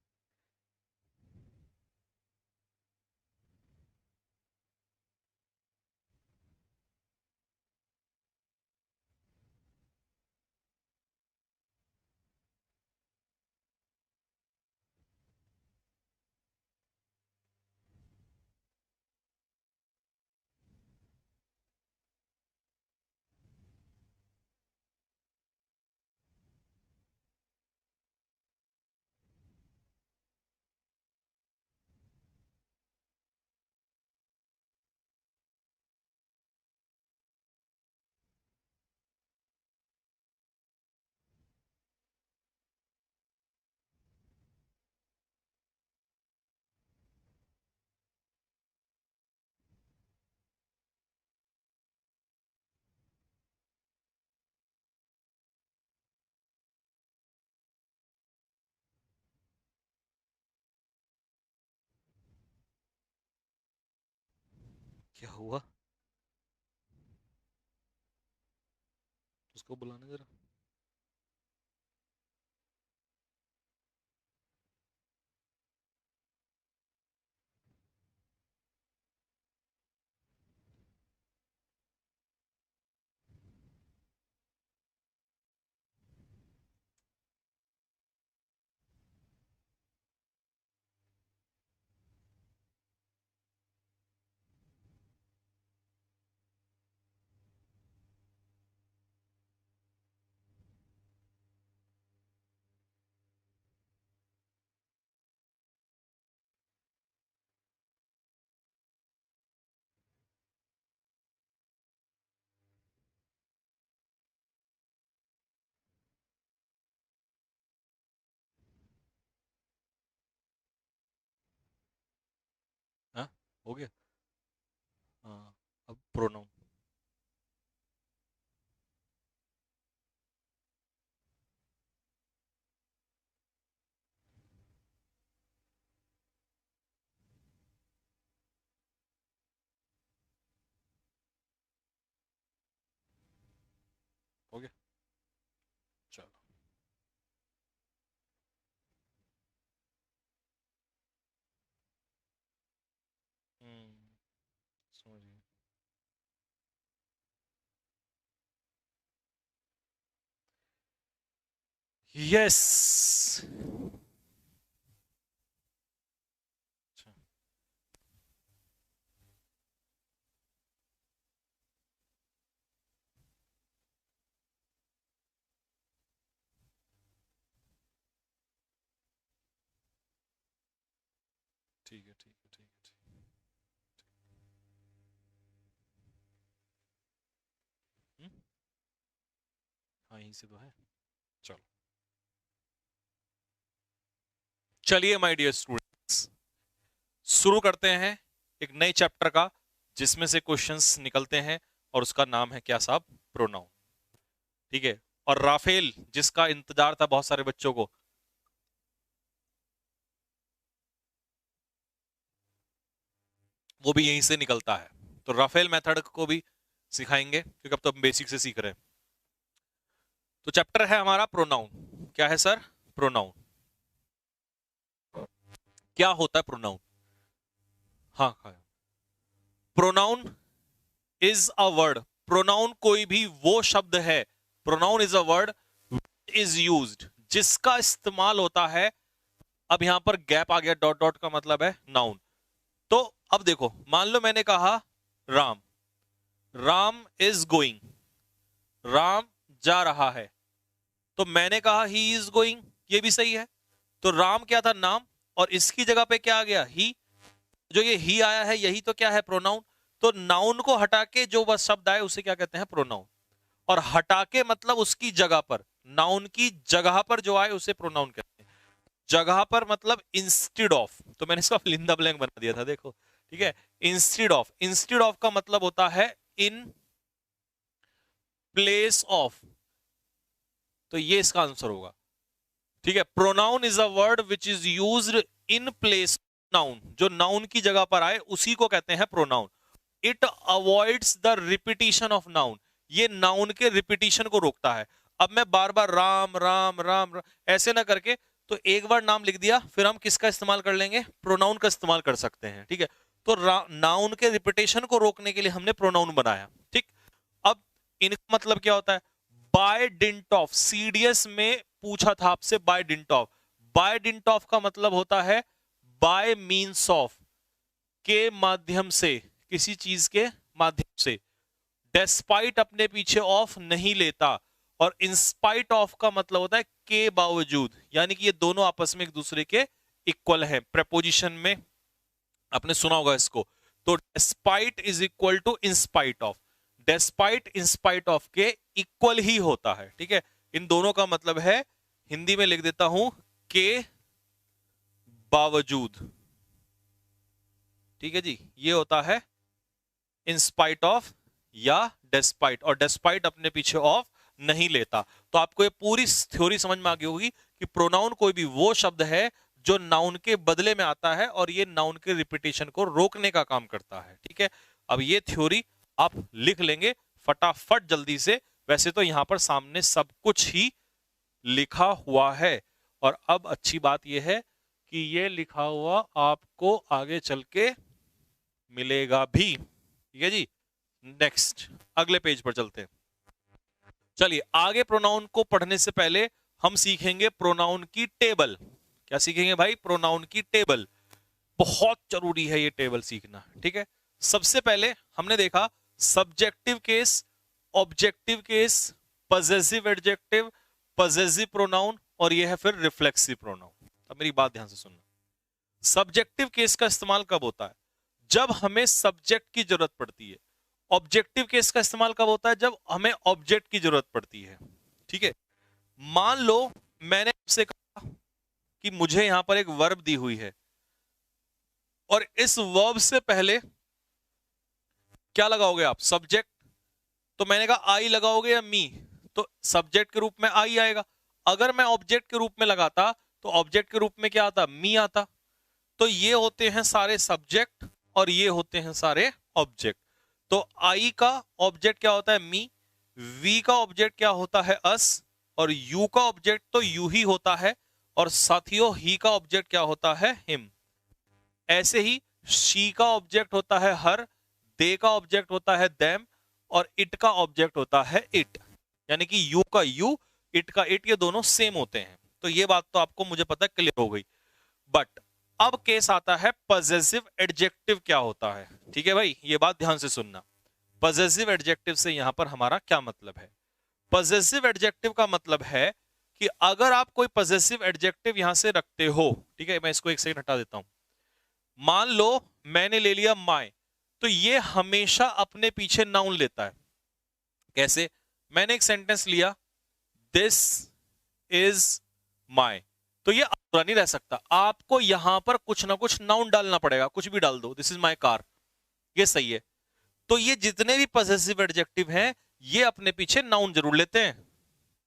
क्या हुआ, उसको बुलाने जरा। हाँ, हो गया। हाँ, अब प्रोनाउन। यस। ठीक है, ठीक है, ठीक है, ठीक है। हाँ, यहीं से तो है। चलो, चलिए माय डियर स्टूडेंट्स, शुरू करते हैं एक नए चैप्टर का, जिसमें से क्वेश्चंस निकलते हैं, और उसका नाम है क्या साहब? प्रोनाउन। ठीक है। और राफेल, जिसका इंतजार था बहुत सारे बच्चों को, वो भी यहीं से निकलता है। तो राफेल मेथड को भी सिखाएंगे, क्योंकि अब तो हम बेसिक से सीख रहे हैं। तो चैप्टर है हमारा प्रोनाउन। क्या है सर? प्रोनाउन। क्या होता है प्रोनाउन? हाँ हाँ। Pronoun is a word. Pronoun कोई भी वो शब्द है, pronoun is a word is used, जिसका इस्तेमाल होता है। अब यहां पर गैप आ गया, डॉट डॉट का मतलब है नाउन। तो अब देखो, मान लो मैंने कहा राम, राम इज गोइंग, राम जा रहा है। तो मैंने कहा ही इज गोइंग, ये भी सही है। तो राम क्या था? नाम। और इसकी जगह पे क्या आ गया? ही। जो ये ही आया है, यही तो क्या है? प्रोनाउन। तो नाउन को हटा के जो बस शब्द आए उसे क्या कहते हैं? प्रोनाउन। और हटा के मतलब उसकी जगह पर, नाउन की जगह पर जो आए उसे प्रोनाउन कहते हैं। जगह पर मतलब इंस्टेड ऑफ, तो मैंने इसका फिल इन द ब्लैंक बना दिया था, देखो। ठीक है। इंस्टेड ऑफ, इंस्टेड ऑफ का मतलब होता है इन प्लेस ऑफ। तो ये इसका आंसर होगा। ठीक है। Pronoun is a word which is used in place noun. जो नाउन की जगह पर आए उसी को कहते हैं pronoun. It avoids the repetition of noun. ये नाउन के रिपीटिशन को रोकता है। अब मैं बार बार राम राम राम, राम ऐसे ना करके, तो एक बार नाम लिख दिया, फिर हम किसका इस्तेमाल कर लेंगे? प्रोनाउन का इस्तेमाल कर सकते हैं। ठीक है। तो नाउन के रिपीटेशन को रोकने के लिए हमने प्रोनाउन बनाया। ठीक। अब इनका मतलब क्या होता है? बाय डिंट ऑफ, सीडीएस में पूछा था आपसे by dint of. By dint of का मतलब होता है बाय मीन्स ऑफ, के माध्यम से, किसी चीज के माध्यम से। डेस्पाइट अपने पीछे ऑफ नहीं लेता। और इंस्पाइट ऑफ का मतलब होता है के बावजूद, यानी कि ये दोनों आपस में एक दूसरे के इक्वल है। प्रेपोजिशन में आपने सुना होगा इसको। तो despite is equal to in spite of. Despite in spite of के इक्वल ही होता है। ठीक है। इन दोनों का मतलब है, हिंदी में लिख देता हूं, के बावजूद। ठीक है जी, ये होता है इंस्पाइट ऑफ या डेस्पाइट। और डेस्पाइट अपने पीछे ऑफ नहीं लेता। तो आपको ये पूरी थ्योरी समझ में आ गई होगी कि प्रोनाउन कोई भी वो शब्द है जो नाउन के बदले में आता है, और ये नाउन के रिपीटेशन को रोकने का काम करता है। ठीक है। अब ये थ्योरी आप लिख लेंगे फटाफट जल्दी से। वैसे तो यहां पर सामने सब कुछ ही लिखा हुआ है, और अब अच्छी बात यह है कि ये लिखा हुआ आपको आगे चल के मिलेगा भी। ठीक है जी। नेक्स्ट, अगले पेज पर चलते हैं। चलिए, आगे प्रोनाउन को पढ़ने से पहले हम सीखेंगे प्रोनाउन की टेबल। क्या सीखेंगे भाई? प्रोनाउन की टेबल। बहुत जरूरी है ये टेबल सीखना। ठीक है। सबसे पहले हमने देखा subjective case, objective case, possessive adjective, possessive pronoun, और ये है फिर रिफ्लेक्सिव प्रोनाउन। अब मेरी बात ध्यान से सुनना। सब्जेक्टिव केस का इस्तेमाल कब होता है? जब हमें सब्जेक्ट की जरूरत पड़ती है। ऑब्जेक्टिव केस का इस्तेमाल कब होता है? जब हमें ऑब्जेक्ट की जरूरत पड़ती है। ठीक है। मान लो मैंने आपसे कहा कि मुझे यहां पर एक वर्ब दी हुई है, और इस वर्ब से पहले क्या लगाओगे आप? सब्जेक्ट। तो मैंने कहा आई लगाओगे या मी? तो सब्जेक्ट के रूप में आई आएगा। अगर मैं ऑब्जेक्ट के रूप में लगाता, तो ऑब्जेक्ट के रूप में क्या आता? मी आता। तो ये होते हैं सारे सब्जेक्ट, और ये होते हैं सारे ऑब्जेक्ट। तो आई का ऑब्जेक्ट क्या होता है? मी। वी का ऑब्जेक्ट क्या होता है? अस। और यू का ऑब्जेक्ट तो यू ही होता है। और साथियों, ही का ऑब्जेक्ट क्या होता है? हिम। ऐसे ही शी का ऑब्जेक्ट होता है हर, दे का ऑब्जेक्ट होता है देम, और इट का ऑब्जेक्ट होता है इट। यानी कि यू का यू, इट का इट, ये दोनों सेम होते हैं। तो ये बात तो आपको मुझे पता है क्लियर हो गई। बट अब केस आता है पजेसिव एडजेक्टिव क्या होता है। ठीक है भाई, ये बात ध्यान से सुनना। पजेसिव एडजेक्टिव से यहां पर हमारा क्या मतलब है। पजेसिव एडजेक्टिव का मतलब है कि अगर आप कोई पजेसिव एडजेक्टिव यहां से रखते हो, ठीक है, मैं इसको एक सेकंड हटा देता हूं। मान लो मैंने ले लिया माय, तो ये हमेशा अपने पीछे नाउन लेता है। कैसे? मैंने एक सेंटेंस लिया, दिस इज माय, तो ये अधूरा नहीं रह सकता, आपको यहां पर कुछ ना कुछ नाउन डालना पड़ेगा। कुछ भी डाल दो, दिस इज माय कार, ये सही है। तो ये जितने भी पजेसिव एडजेक्टिव हैं, ये अपने पीछे नाउन जरूर लेते हैं।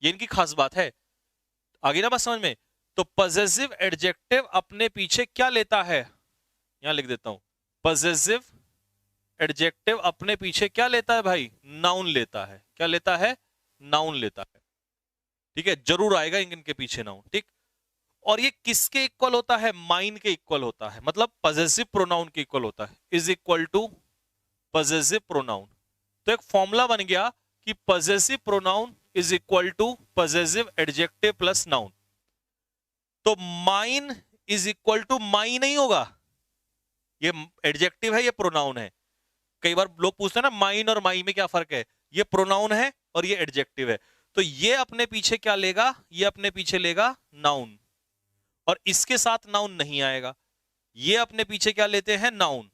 ये इनकी खास बात है। आगे ना बात समझ में। तो पजेसिव एडजेक्टिव अपने पीछे क्या लेता है, यहां लिख देता हूं। पजेसिव एडजेक्टिव अपने पीछे क्या लेता है भाई? नाउन लेता है। क्या लेता है? नाउन लेता है। ठीक है, जरूर आएगा इनके पीछे नाउन। ठीक, और ये किसके इक्वल होता है? माइन के इक्वल होता है, मतलब पजेसिव प्रोनाउन के इक्वल होता है। Is equal to possessive pronoun. तो एक फॉर्मूला बन गया कि possessive pronoun is equal to possessive adjective plus noun. तो mine is equal to my नहीं होगा, ये एडजेक्टिव है, ये प्रोनाउन है। कई बार लोग पूछते हैं ना माइन और माई में क्या फर्क है। ये प्रोनाउन है और ये एडजेक्टिव है। तो ये अपने पीछे क्या लेगा? ये अपने पीछे लेगा नाउन, और इसके साथ नाउन नहीं आएगा। ये अपने पीछे क्या लेते हैं? नाउन,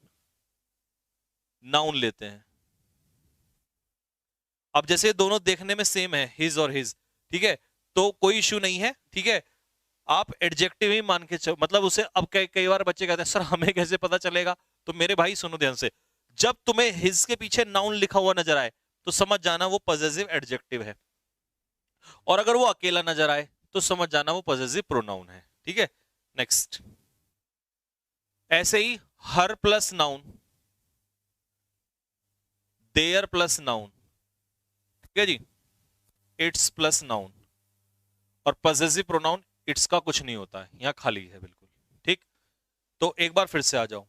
नाउन लेते हैं। अब जैसे दोनों देखने में सेम है, हिज और हिज, ठीक है, तो कोई इश्यू नहीं है। ठीक है, आप एडजेक्टिव ही मान के मतलब उसे, अब कई बार बच्चे कहते हैं सर हमें कैसे पता चलेगा। तो मेरे भाई सुनो ध्यान से, जब तुम्हें हिज के पीछे नाउन लिखा हुआ नजर आए तो समझ जाना वो पजेसिव एडजेक्टिव है, और अगर वो अकेला नजर आए तो समझ जाना वो पजेसिव प्रोनाउन है। ठीक है, नेक्स्ट। ऐसे ही her plus noun, their plus noun, ठीक है जी, इट्स प्लस नाउन, और पजेसिव प्रोनाउन इट्स का कुछ नहीं होता है, यहां खाली है बिल्कुल। ठीक, तो एक बार फिर से आ जाओ।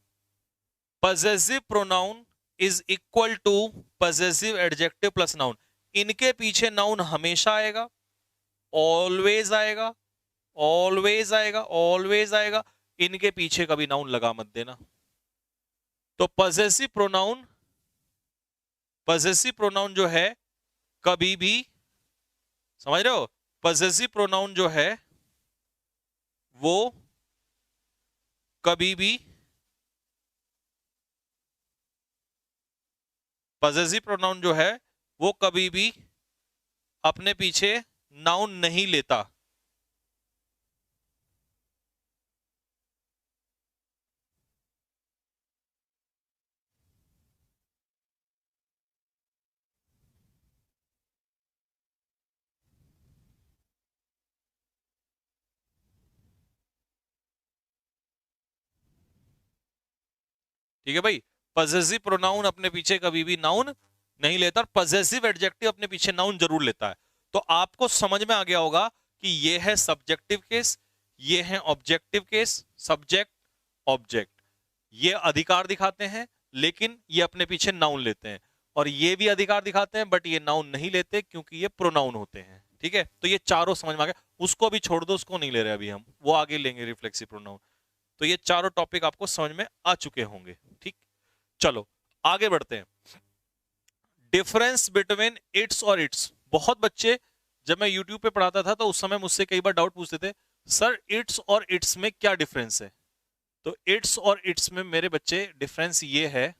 Possessive pronoun is equal to possessive adjective plus noun. इनके पीछे नाउन हमेशा आएगा, ऑलवेज आएगा, ऑलवेज आएगा, ऑलवेज आएगा। इनके पीछे कभी नाउन लगा मत देना। तो पजेसिव प्रोनाउन जो है कभी भी, समझ रहे हो, पजेसिव प्रोनाउन जो है वो कभी भी, पजेसिव प्रोनाउन जो है वो कभी भी अपने पीछे नाउन नहीं लेता। ठीक है भाई, पजेसिव प्रोनाउन अपने पीछे कभी भी नाउन नहीं लेता, और पजेसिव एडजेक्टिव अपने पीछे नाउन जरूर लेता है। तो आपको समझ में आ गया होगा कि ये है सब्जेक्टिव केस, ये है ऑब्जेक्टिव केस। सब्जेक्ट, ऑब्जेक्ट, ये अधिकार दिखाते हैं लेकिन ये अपने पीछे नाउन लेते हैं, और ये भी अधिकार दिखाते हैं बट ये नाउन नहीं लेते क्योंकि ये प्रोनाउन होते हैं। ठीक है, तो ये चारों समझ में आ गया। उसको भी छोड़ दो, उसको नहीं ले रहे अभी हम, वो आगे लेंगे, रिफ्लेक्सिव प्रोनाउन। तो ये चारों टॉपिक आपको समझ में आ चुके होंगे। ठीक, चलो आगे बढ़ते हैं। डिफरेंस बिटवीन इट्स और इट्स। बहुत बच्चे, जब मैं यूट्यूब पे पढ़ाता था तो उस समय मुझसे कई बार डाउट पूछते थे, सर इट्स और इट्स में क्या डिफरेंस है। तो इट्स और इट्स में मेरे बच्चे डिफरेंस ये है,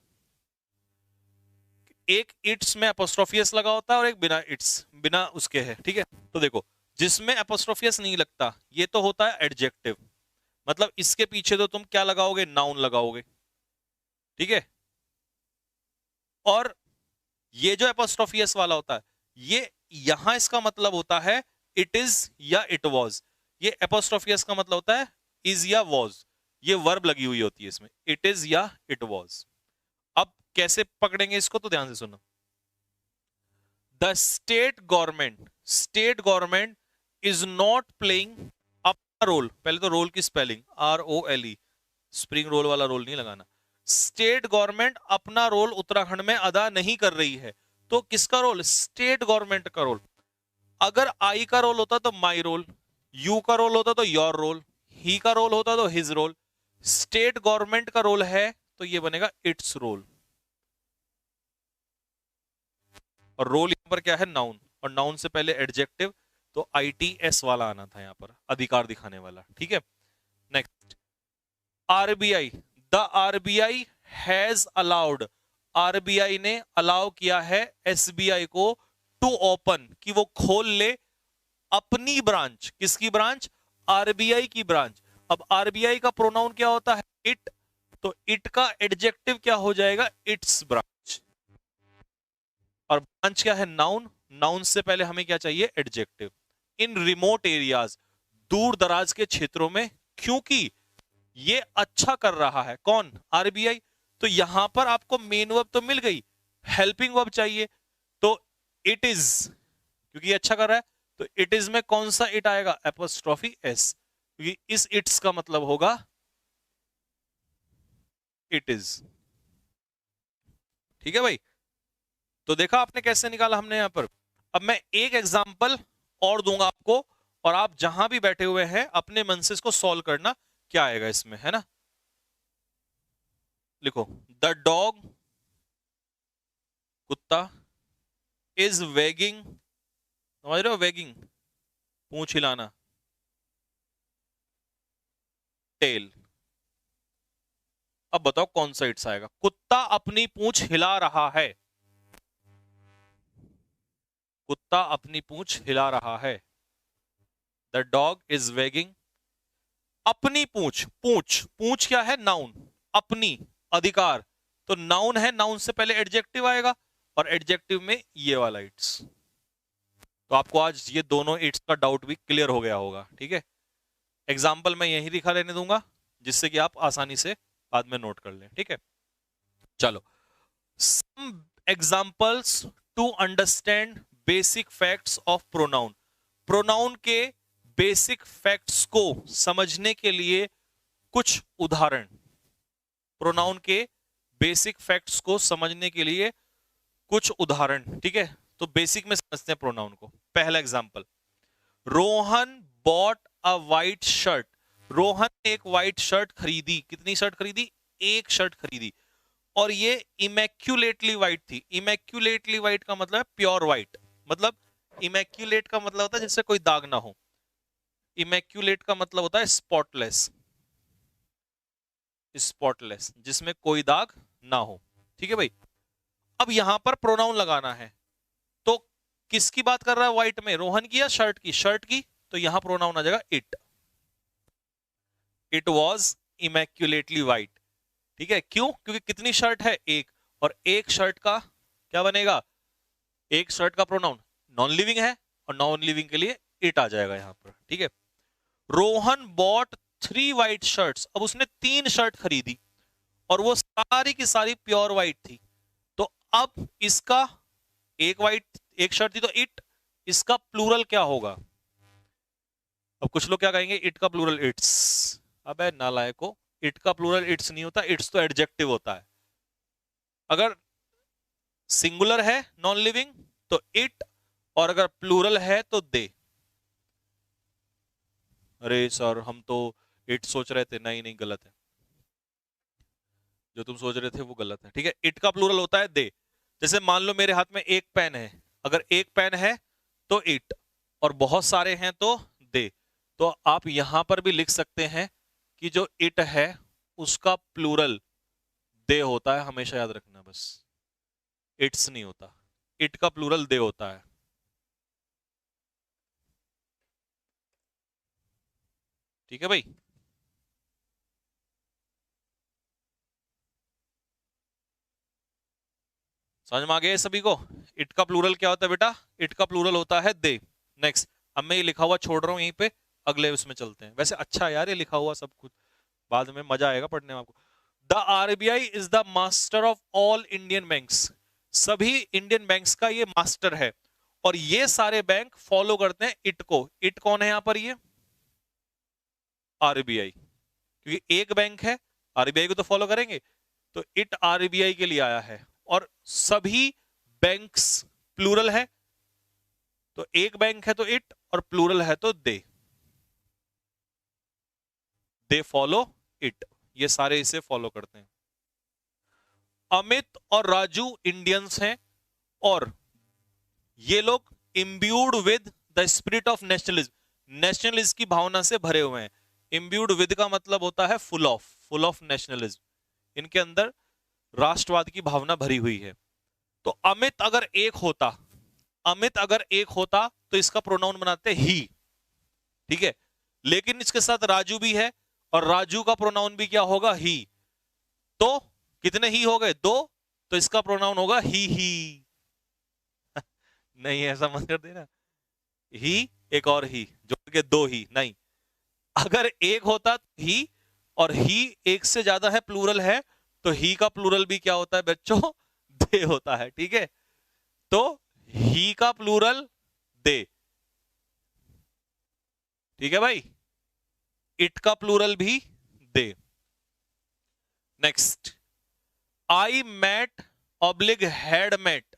एक इट्स में अपोस्ट्रोफियस लगा होता है और एक बिना इट्स, बिना उसके है। ठीक है, तो देखो, जिसमें अपोस्ट्रोफियस नहीं लगता ये तो होता है एडजेक्टिव, मतलब इसके पीछे तो तुम क्या लगाओगे? नाउन लगाओगे। ठीक है, और ये जो एपोस्ट्रोफियस वाला होता है, ये यहां इसका मतलब होता है इट इज या इट वॉज। ये एपोस्ट्रोफियस का मतलब होता है इज या वॉज, ये वर्ब लगी हुई होती है इसमें, इट इज या इट वॉज। अब कैसे पकड़ेंगे इसको, तो ध्यान से सुनो। The state government is not playing अपना रोल। पहले तो रोल की स्पेलिंग ROLE, स्प्रिंग रोल वाला रोल नहीं लगाना। स्टेट गवर्नमेंट अपना रोल उत्तराखंड में अदा नहीं कर रही है। तो किसका रोल? स्टेट गवर्नमेंट का रोल। अगर आई का रोल होता तो माई रोल, यू का रोल होता तो योर रोल, ही का रोल होता तो हिज रोल, स्टेट गवर्नमेंट का रोल है तो ये बनेगा इट्स रोल। और रोल यहां पर क्या है? नाउन, और नाउन से पहले एडजेक्टिव, तो आईटीएस वाला आना था यहां पर, अधिकार दिखाने वाला। ठीक है, next RBI. The RBI has allowed, RBI ने अलाउ किया है एसबीआई को टू ओपन, कि वो खोल ले अपनी ब्रांच। किसकी ब्रांच? आरबीआई की ब्रांच। अब आरबीआई का प्रोनाउन क्या होता है? इट, तो इट का एडजेक्टिव क्या हो जाएगा? It's branch. और ब्रांच क्या है? नाउन, नाउन से पहले हमें क्या चाहिए? एडजेक्टिव। इन रिमोट एरियाज, दूर दराज के क्षेत्रों में, क्योंकि ये अच्छा कर रहा है। कौन? आरबीआई। तो यहां पर आपको मेन वर्ब तो मिल गई, हेल्पिंग वर्ब चाहिए, तो इट इज, क्योंकि ये अच्छा कर रहा है तो इट इज में कौन सा इट आएगा? एपोस्ट्रोफी एस, क्योंकि इस इट्स का मतलब होगा इट इज। ठीक है भाई, तो देखा आपने कैसे निकाला हमने यहां पर। अब मैं एक एग्जांपल और दूंगा आपको, और आप जहां भी बैठे हुए हैं अपने मन से इसको सॉल्व करना, क्या आएगा इसमें, है ना। लिखो, द डॉग, कुत्ता, इज वेगिंग, समझ रहे हो? वेगिंग, पूंछ हिलाना, टेल। अब बताओ कौन सा इट्स आएगा? कुत्ता अपनी पूंछ हिला रहा है, कुत्ता अपनी पूंछ हिला रहा है। द डॉग इज वेगिंग, अपनी पूंछ, पूंछ, पूंछ क्या है? नाउन, अपनी, अधिकार, तो नाउन है, नाउन से पहले एडजेक्टिव आएगा, और एडजेक्टिव में ये वाला इट्स। तो आपको आज ये दोनों इट्स का डाउट भी क्लियर हो गया होगा। ठीक है, एग्जाम्पल मैं यही लिखा रहने दूंगा, जिससे कि आप आसानी से बाद में नोट कर लें। ठीक है, चलो, some examples to understand basic facts of pronoun। Pronoun के बेसिक फैक्ट्स को समझने के लिए कुछ उदाहरण। प्रोनाउन के बेसिक फैक्ट्स को समझने के लिए कुछ उदाहरण। ठीक है, तो बेसिक में समझते हैं प्रोनाउन को। पहला example, Rohan bought a white shirt. Rohan ने एक वाइट शर्ट खरीदी। कितनी शर्ट खरीदी? एक शर्ट खरीदी, और ये इमैक्यूलेटली व्हाइट थी। इमैक्यूलेटली व्हाइट का मतलब है प्योर व्हाइट, मतलब इमैक्यूलेट का मतलब होता है जिससे कोई दाग ना हो, इमैक्यूलेट का मतलब होता है स्पॉटलेस, स्पॉटलेस जिसमें कोई दाग ना हो। ठीक है भाई, अब यहां पर प्रोनाउन लगाना है, तो किसकी बात कर रहा है व्हाइट में? रोहन की या शर्ट की? शर्ट की, तो यहां प्रोनाउन आ जाएगा it. It was immaculately white. ठीक है, क्यों? क्योंकि कितनी शर्ट है? एक, और एक शर्ट का क्या बनेगा? एक शर्ट का प्रोनाउन नॉन लिविंग है, और नॉन लिविंग के लिए इट आ जाएगा यहां पर। ठीक है, रोहन बॉट 3 व्हाइट शर्ट्स। अब उसने 3 शर्ट खरीदी, और वो सारी की सारी प्योर व्हाइट थी, तो अब इसका एक व्हाइट, एक शर्ट थी तो इट, इसका प्लूरल क्या होगा? अब कुछ लोग क्या कहेंगे? इट का प्लूरल इट्स। अबे नालायको, इट का प्लूरल इट्स नहीं होता, इट्स तो एडजेक्टिव होता है। अगर सिंगुलर है नॉन लिविंग तो इट, और अगर प्लूरल है तो दे। अरे सर हम तो इट सोच रहे थे। नहीं नहीं, गलत है, जो तुम सोच रहे थे वो गलत है। ठीक है, इट का प्लूरल होता है दे। जैसे मान लो मेरे हाथ में एक पेन है, अगर एक पेन है तो इट, और बहुत सारे हैं तो दे। तो आप यहां पर भी लिख सकते हैं कि जो इट है उसका प्लूरल दे होता है, हमेशा याद रखना बस, इट्स नहीं होता। इट का प्लूरल दे होता है। ठीक है भाई, समझ में आ गया सभी को? इट का प्लूरल क्या होता है बेटा? इट का प्लूरल होता है दे। नेक्स्ट, अब मैं ये लिखा हुआ छोड़ रहा हूं यहीं पे, अगले उसमें चलते हैं। वैसे अच्छा यार ये लिखा हुआ सब कुछ, बाद में मजा आएगा पढ़ने में आपको। The RBI is the master of all Indian banks. सभी इंडियन बैंक्स का ये मास्टर है, और ये सारे बैंक फॉलो करते हैं इट को। इट कौन है यहां पर? ये आरबीआई, क्योंकि एक बैंक है, आरबीआई को तो फॉलो करेंगे, तो इट आरबीआई के लिए आया है। और सभी बैंक्स प्लूरल है, तो एक बैंक है तो इट, और प्लूरल है तो दे फॉलो इट, ये सारे इसे फॉलो करते हैं। अमित और राजू इंडियंस हैं और ये लोग imbued with the spirit of nationalism, nationalism की भावना से भरे हुए हैं। इम्ब्यूड विद का मतलब होता है फुल ऑफ नेशनलिज्म, इनके अंदर राष्ट्रवाद की भावना भरी हुई है। तो अमित अगर एक होता तो इसका प्रोनाउन बनाते ही, ठीक है, लेकिन इसके साथ राजू भी है और राजू का प्रोनाउन भी क्या होगा, ही। तो कितने ही हो गए, दो, तो इसका प्रोनाउन होगा ही। नहीं ऐसा मत कर देना, ही एक और ही जोड़ के दो ही नहीं। अगर एक होता ही, और ही एक से ज्यादा है, प्लूरल है, तो ही का प्लूरल भी क्या होता है बच्चों, दे होता है, ठीक है। तो ही का प्लूरल दे, ठीक है भाई, इट का प्लूरल भी दे। Next, I met oblique had met,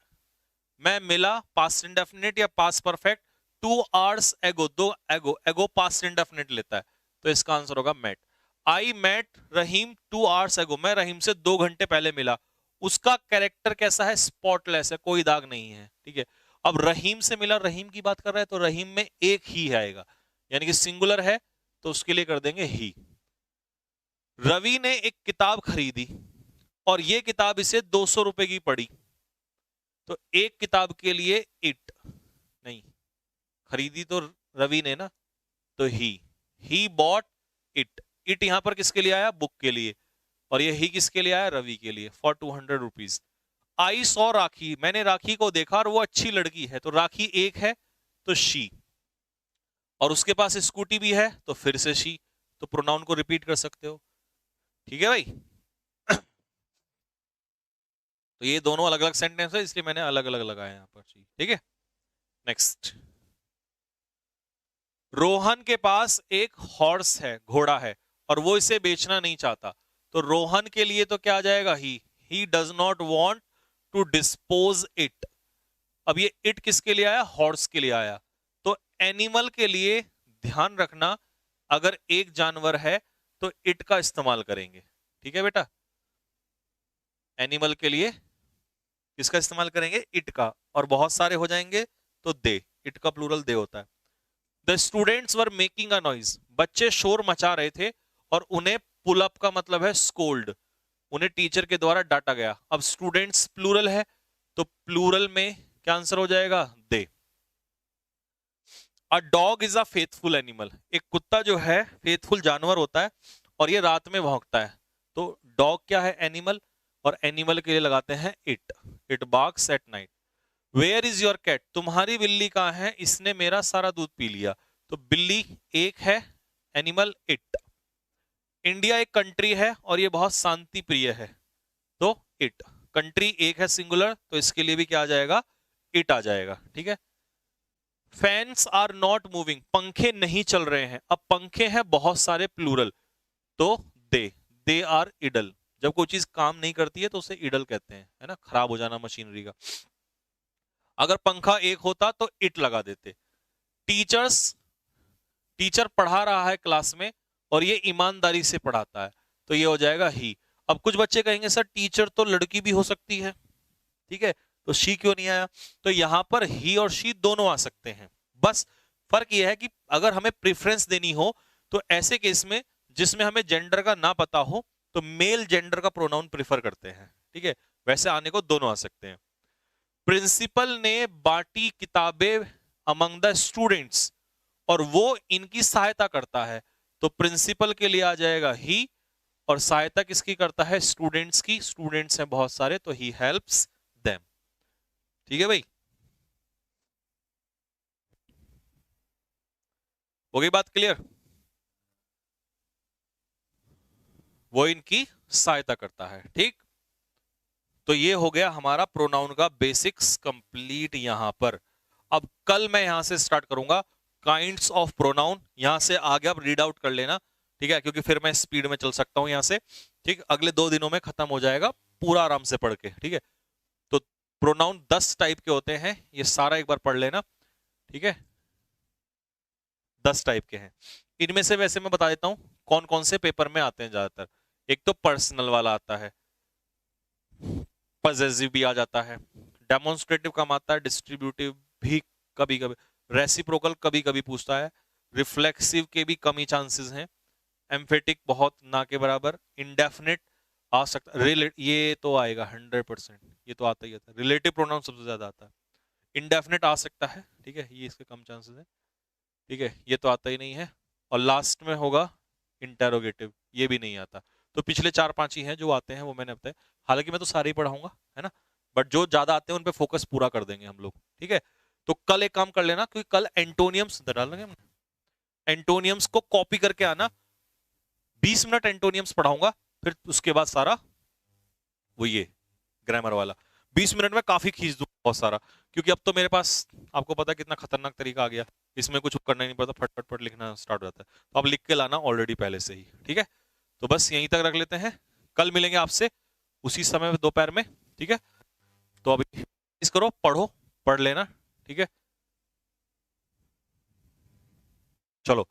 मैं मिला पास्ट इंडेफिनिट या पास्ट परफेक्ट 2 hours एगो, दो एगो पास्ट इंडेफिनिट लेता है, तो इसका आंसर होगा met. I met Rahim 2 hours एगो, मैं रहीम से 2 घंटे पहले मिला। उसका कैरेक्टर कैसा है, स्पॉटलेस है, कोई दाग नहीं है, ठीक है। अब रहीम से मिला, रहीम की बात कर रहा है तो रहीम में एक ही आएगा, यानी कि सिंगुलर है, तो उसके लिए कर देंगे ही। रवि ने एक किताब खरीदी और ये किताब इसे 200 रुपए की पड़ी, तो एक किताब के लिए इट, नहीं खरीदी तो रवि ने ना, तो ही बॉट इट, इट यहां पर किसके लिए आया, बुक के लिए, और ये ही किसके लिए आया, रवि के लिए, फॉर 200 रुपीज। आई सॉ राखी, मैंने राखी को देखा और वो अच्छी लड़की है, तो राखी एक है तो शी, और उसके पास स्कूटी भी है तो फिर से शी, तो प्रोनाउन को रिपीट कर सकते हो, ठीक है भाई। तो ये दोनों अलग अलग सेंटेंस है, इसलिए मैंने अलग अलग लगाया यहां पर, ठीक है। नेक्स्ट, रोहन के पास एक हॉर्स है, घोड़ा है, और वो इसे बेचना नहीं चाहता, तो रोहन के लिए तो क्या आ जाएगा, he does not want to dispose it. अब ये इट किसके लिए आया, हॉर्स के लिए आया, तो एनिमल के लिए ध्यान रखना, अगर एक जानवर है तो इट का इस्तेमाल करेंगे, ठीक है बेटा। एनिमल के लिए किसका इस्तेमाल करेंगे, इट का, और बहुत सारे हो जाएंगे तो दे, इट का प्लूरल दे होता है। The students were making a noise, बच्चे शोर मचा रहे थे, और उन्हें पुल अप का मतलब है स्कोल्ड, उन्हें टीचर के द्वारा डांटा गया। अब स्टूडेंट्स प्लूरल है, तो प्लूरल में क्या आंसर हो जाएगा, दे। A dog is a faithful animal, एक कुत्ता जो है फेथफुल जानवर होता है, और ये रात में भौंकता है, तो डॉग क्या है, एनिमल, और एनिमल के लिए लगाते हैं it barks at night. Where is your cat, तुम्हारी बिल्ली कहाँ है, इसने मेरा सारा दूध पी लिया, तो बिल्ली एक है, एनिमल इट। इंडिया एक कंट्री है और ये बहुत शांति प्रिय है, तो इट। कंट्री एक है सिंगुलर, तो इसके लिए भी क्या आ जाएगा, इट आ जाएगा, ठीक है। फैंस आर नॉट मूविंग, पंखे नहीं चल रहे हैं, अब पंखे हैं बहुत सारे, प्लूरल, तो दे आर इडल। जब कोई चीज काम नहीं करती है तो उसे इडल कहते हैं, है ना, खराब हो जाना मशीनरी का। अगर पंखा एक होता तो इट लगा देते। टीचर पढ़ा रहा है क्लास में और ये ईमानदारी से पढ़ाता है, तो ये हो जाएगा ही। अब कुछ बच्चे कहेंगे सर टीचर तो लड़की भी हो सकती है, ठीक है, तो शी क्यों नहीं आया, तो यहां पर ही और शी दोनों आ सकते हैं, बस फर्क यह है कि अगर हमें प्रेफरेंस देनी हो तो ऐसे केस में जिसमें हमें जेंडर का ना पता हो तो मेल जेंडर का प्रोनाउन प्रेफर करते हैं, ठीक है, वैसे आने को दोनों आ सकते हैं। प्रिंसिपल ने बांटी किताबें अमंग द स्टूडेंट्स, और वो इनकी सहायता करता है, तो प्रिंसिपल के लिए आ जाएगा ही, और सहायता किसकी करता है, स्टूडेंट्स की, स्टूडेंट्स हैं बहुत सारे, तो ही हेल्प्स देम, ठीक है भाई। हो गई बात क्लियर, वो इनकी सहायता करता है, ठीक। तो ये हो गया हमारा प्रोनाउन का बेसिक्स कंप्लीट यहां पर। अब कल मैं यहां से स्टार्ट करूंगा काइंड्स ऑफ प्रोनाउन, यहां से आगे आप रीड आउट कर लेना, ठीक है, क्योंकि फिर मैं स्पीड में चल सकता हूं यहां से, ठीक। अगले 2 दिनों में खत्म हो जाएगा पूरा आराम से पढ़ के, ठीक है। तो प्रोनाउन 10 टाइप के होते हैं, ये सारा एक बार पढ़ लेना। ठीक है, 10 टाइप के हैं। इनमें से वैसे मैं बता देता हूं कौन कौन से पेपर में आते हैं ज्यादातर। एक तो पर्सनल वाला आता है, पजेसिव भी आ जाता है, डेमोन्स्ट्रेटिव कम आता है, डिस्ट्रीब्यूटिव भी कभी कभी, रेसिप्रोकल कभी कभी पूछता है, रिफ्लेक्सिव के भी कम ही चांसेस हैं, एम्फेटिक बहुत ना के बराबर, इंडेफिनिट आ सकता, ये तो आएगा 100%, ये तो आता ही आता है। रिलेटिव प्रोनाउन सबसे ज्यादा आता है, इंडेफिनिट आ सकता है, ठीक है, ये इसके कम चांसेस है, ठीक है, ये तो आता ही नहीं है। और लास्ट में होगा इंटेरोगेटिव, ये भी नहीं आता। तो पिछले 4-5 ही हैं जो आते हैं, वो मैंने बताया। हालांकि मैं तो सारे ही पढ़ाऊंगा, है ना, बट जो ज्यादा आते हैं उन पे फोकस पूरा कर देंगे हम लोग, ठीक है। तो कल एक काम कर लेना, क्योंकि कल एंटोनियम्स डाल देंगे, एंटोनियम्स को कॉपी करके आना, 20 मिनट एंटोनियम्स पढ़ाऊंगा, फिर उसके बाद सारा वो ये ग्रामर वाला 20 मिनट में काफी खींच दूंगा बहुत सारा, क्योंकि अब तो मेरे पास आपको पता है कितना खतरनाक तरीका आ गया, इसमें कुछ करना ही नहीं पड़ता, फट फट फट लिखना स्टार्ट हो जाता है। तो अब लिख के लाना ऑलरेडी पहले से ही, ठीक है। तो बस यहीं तक रख लेते हैं, कल मिलेंगे आपसे उसी समय दोपहर में, ठीक है। तो अभी इस करो, पढ़ो, पढ़ लेना, ठीक है, चलो।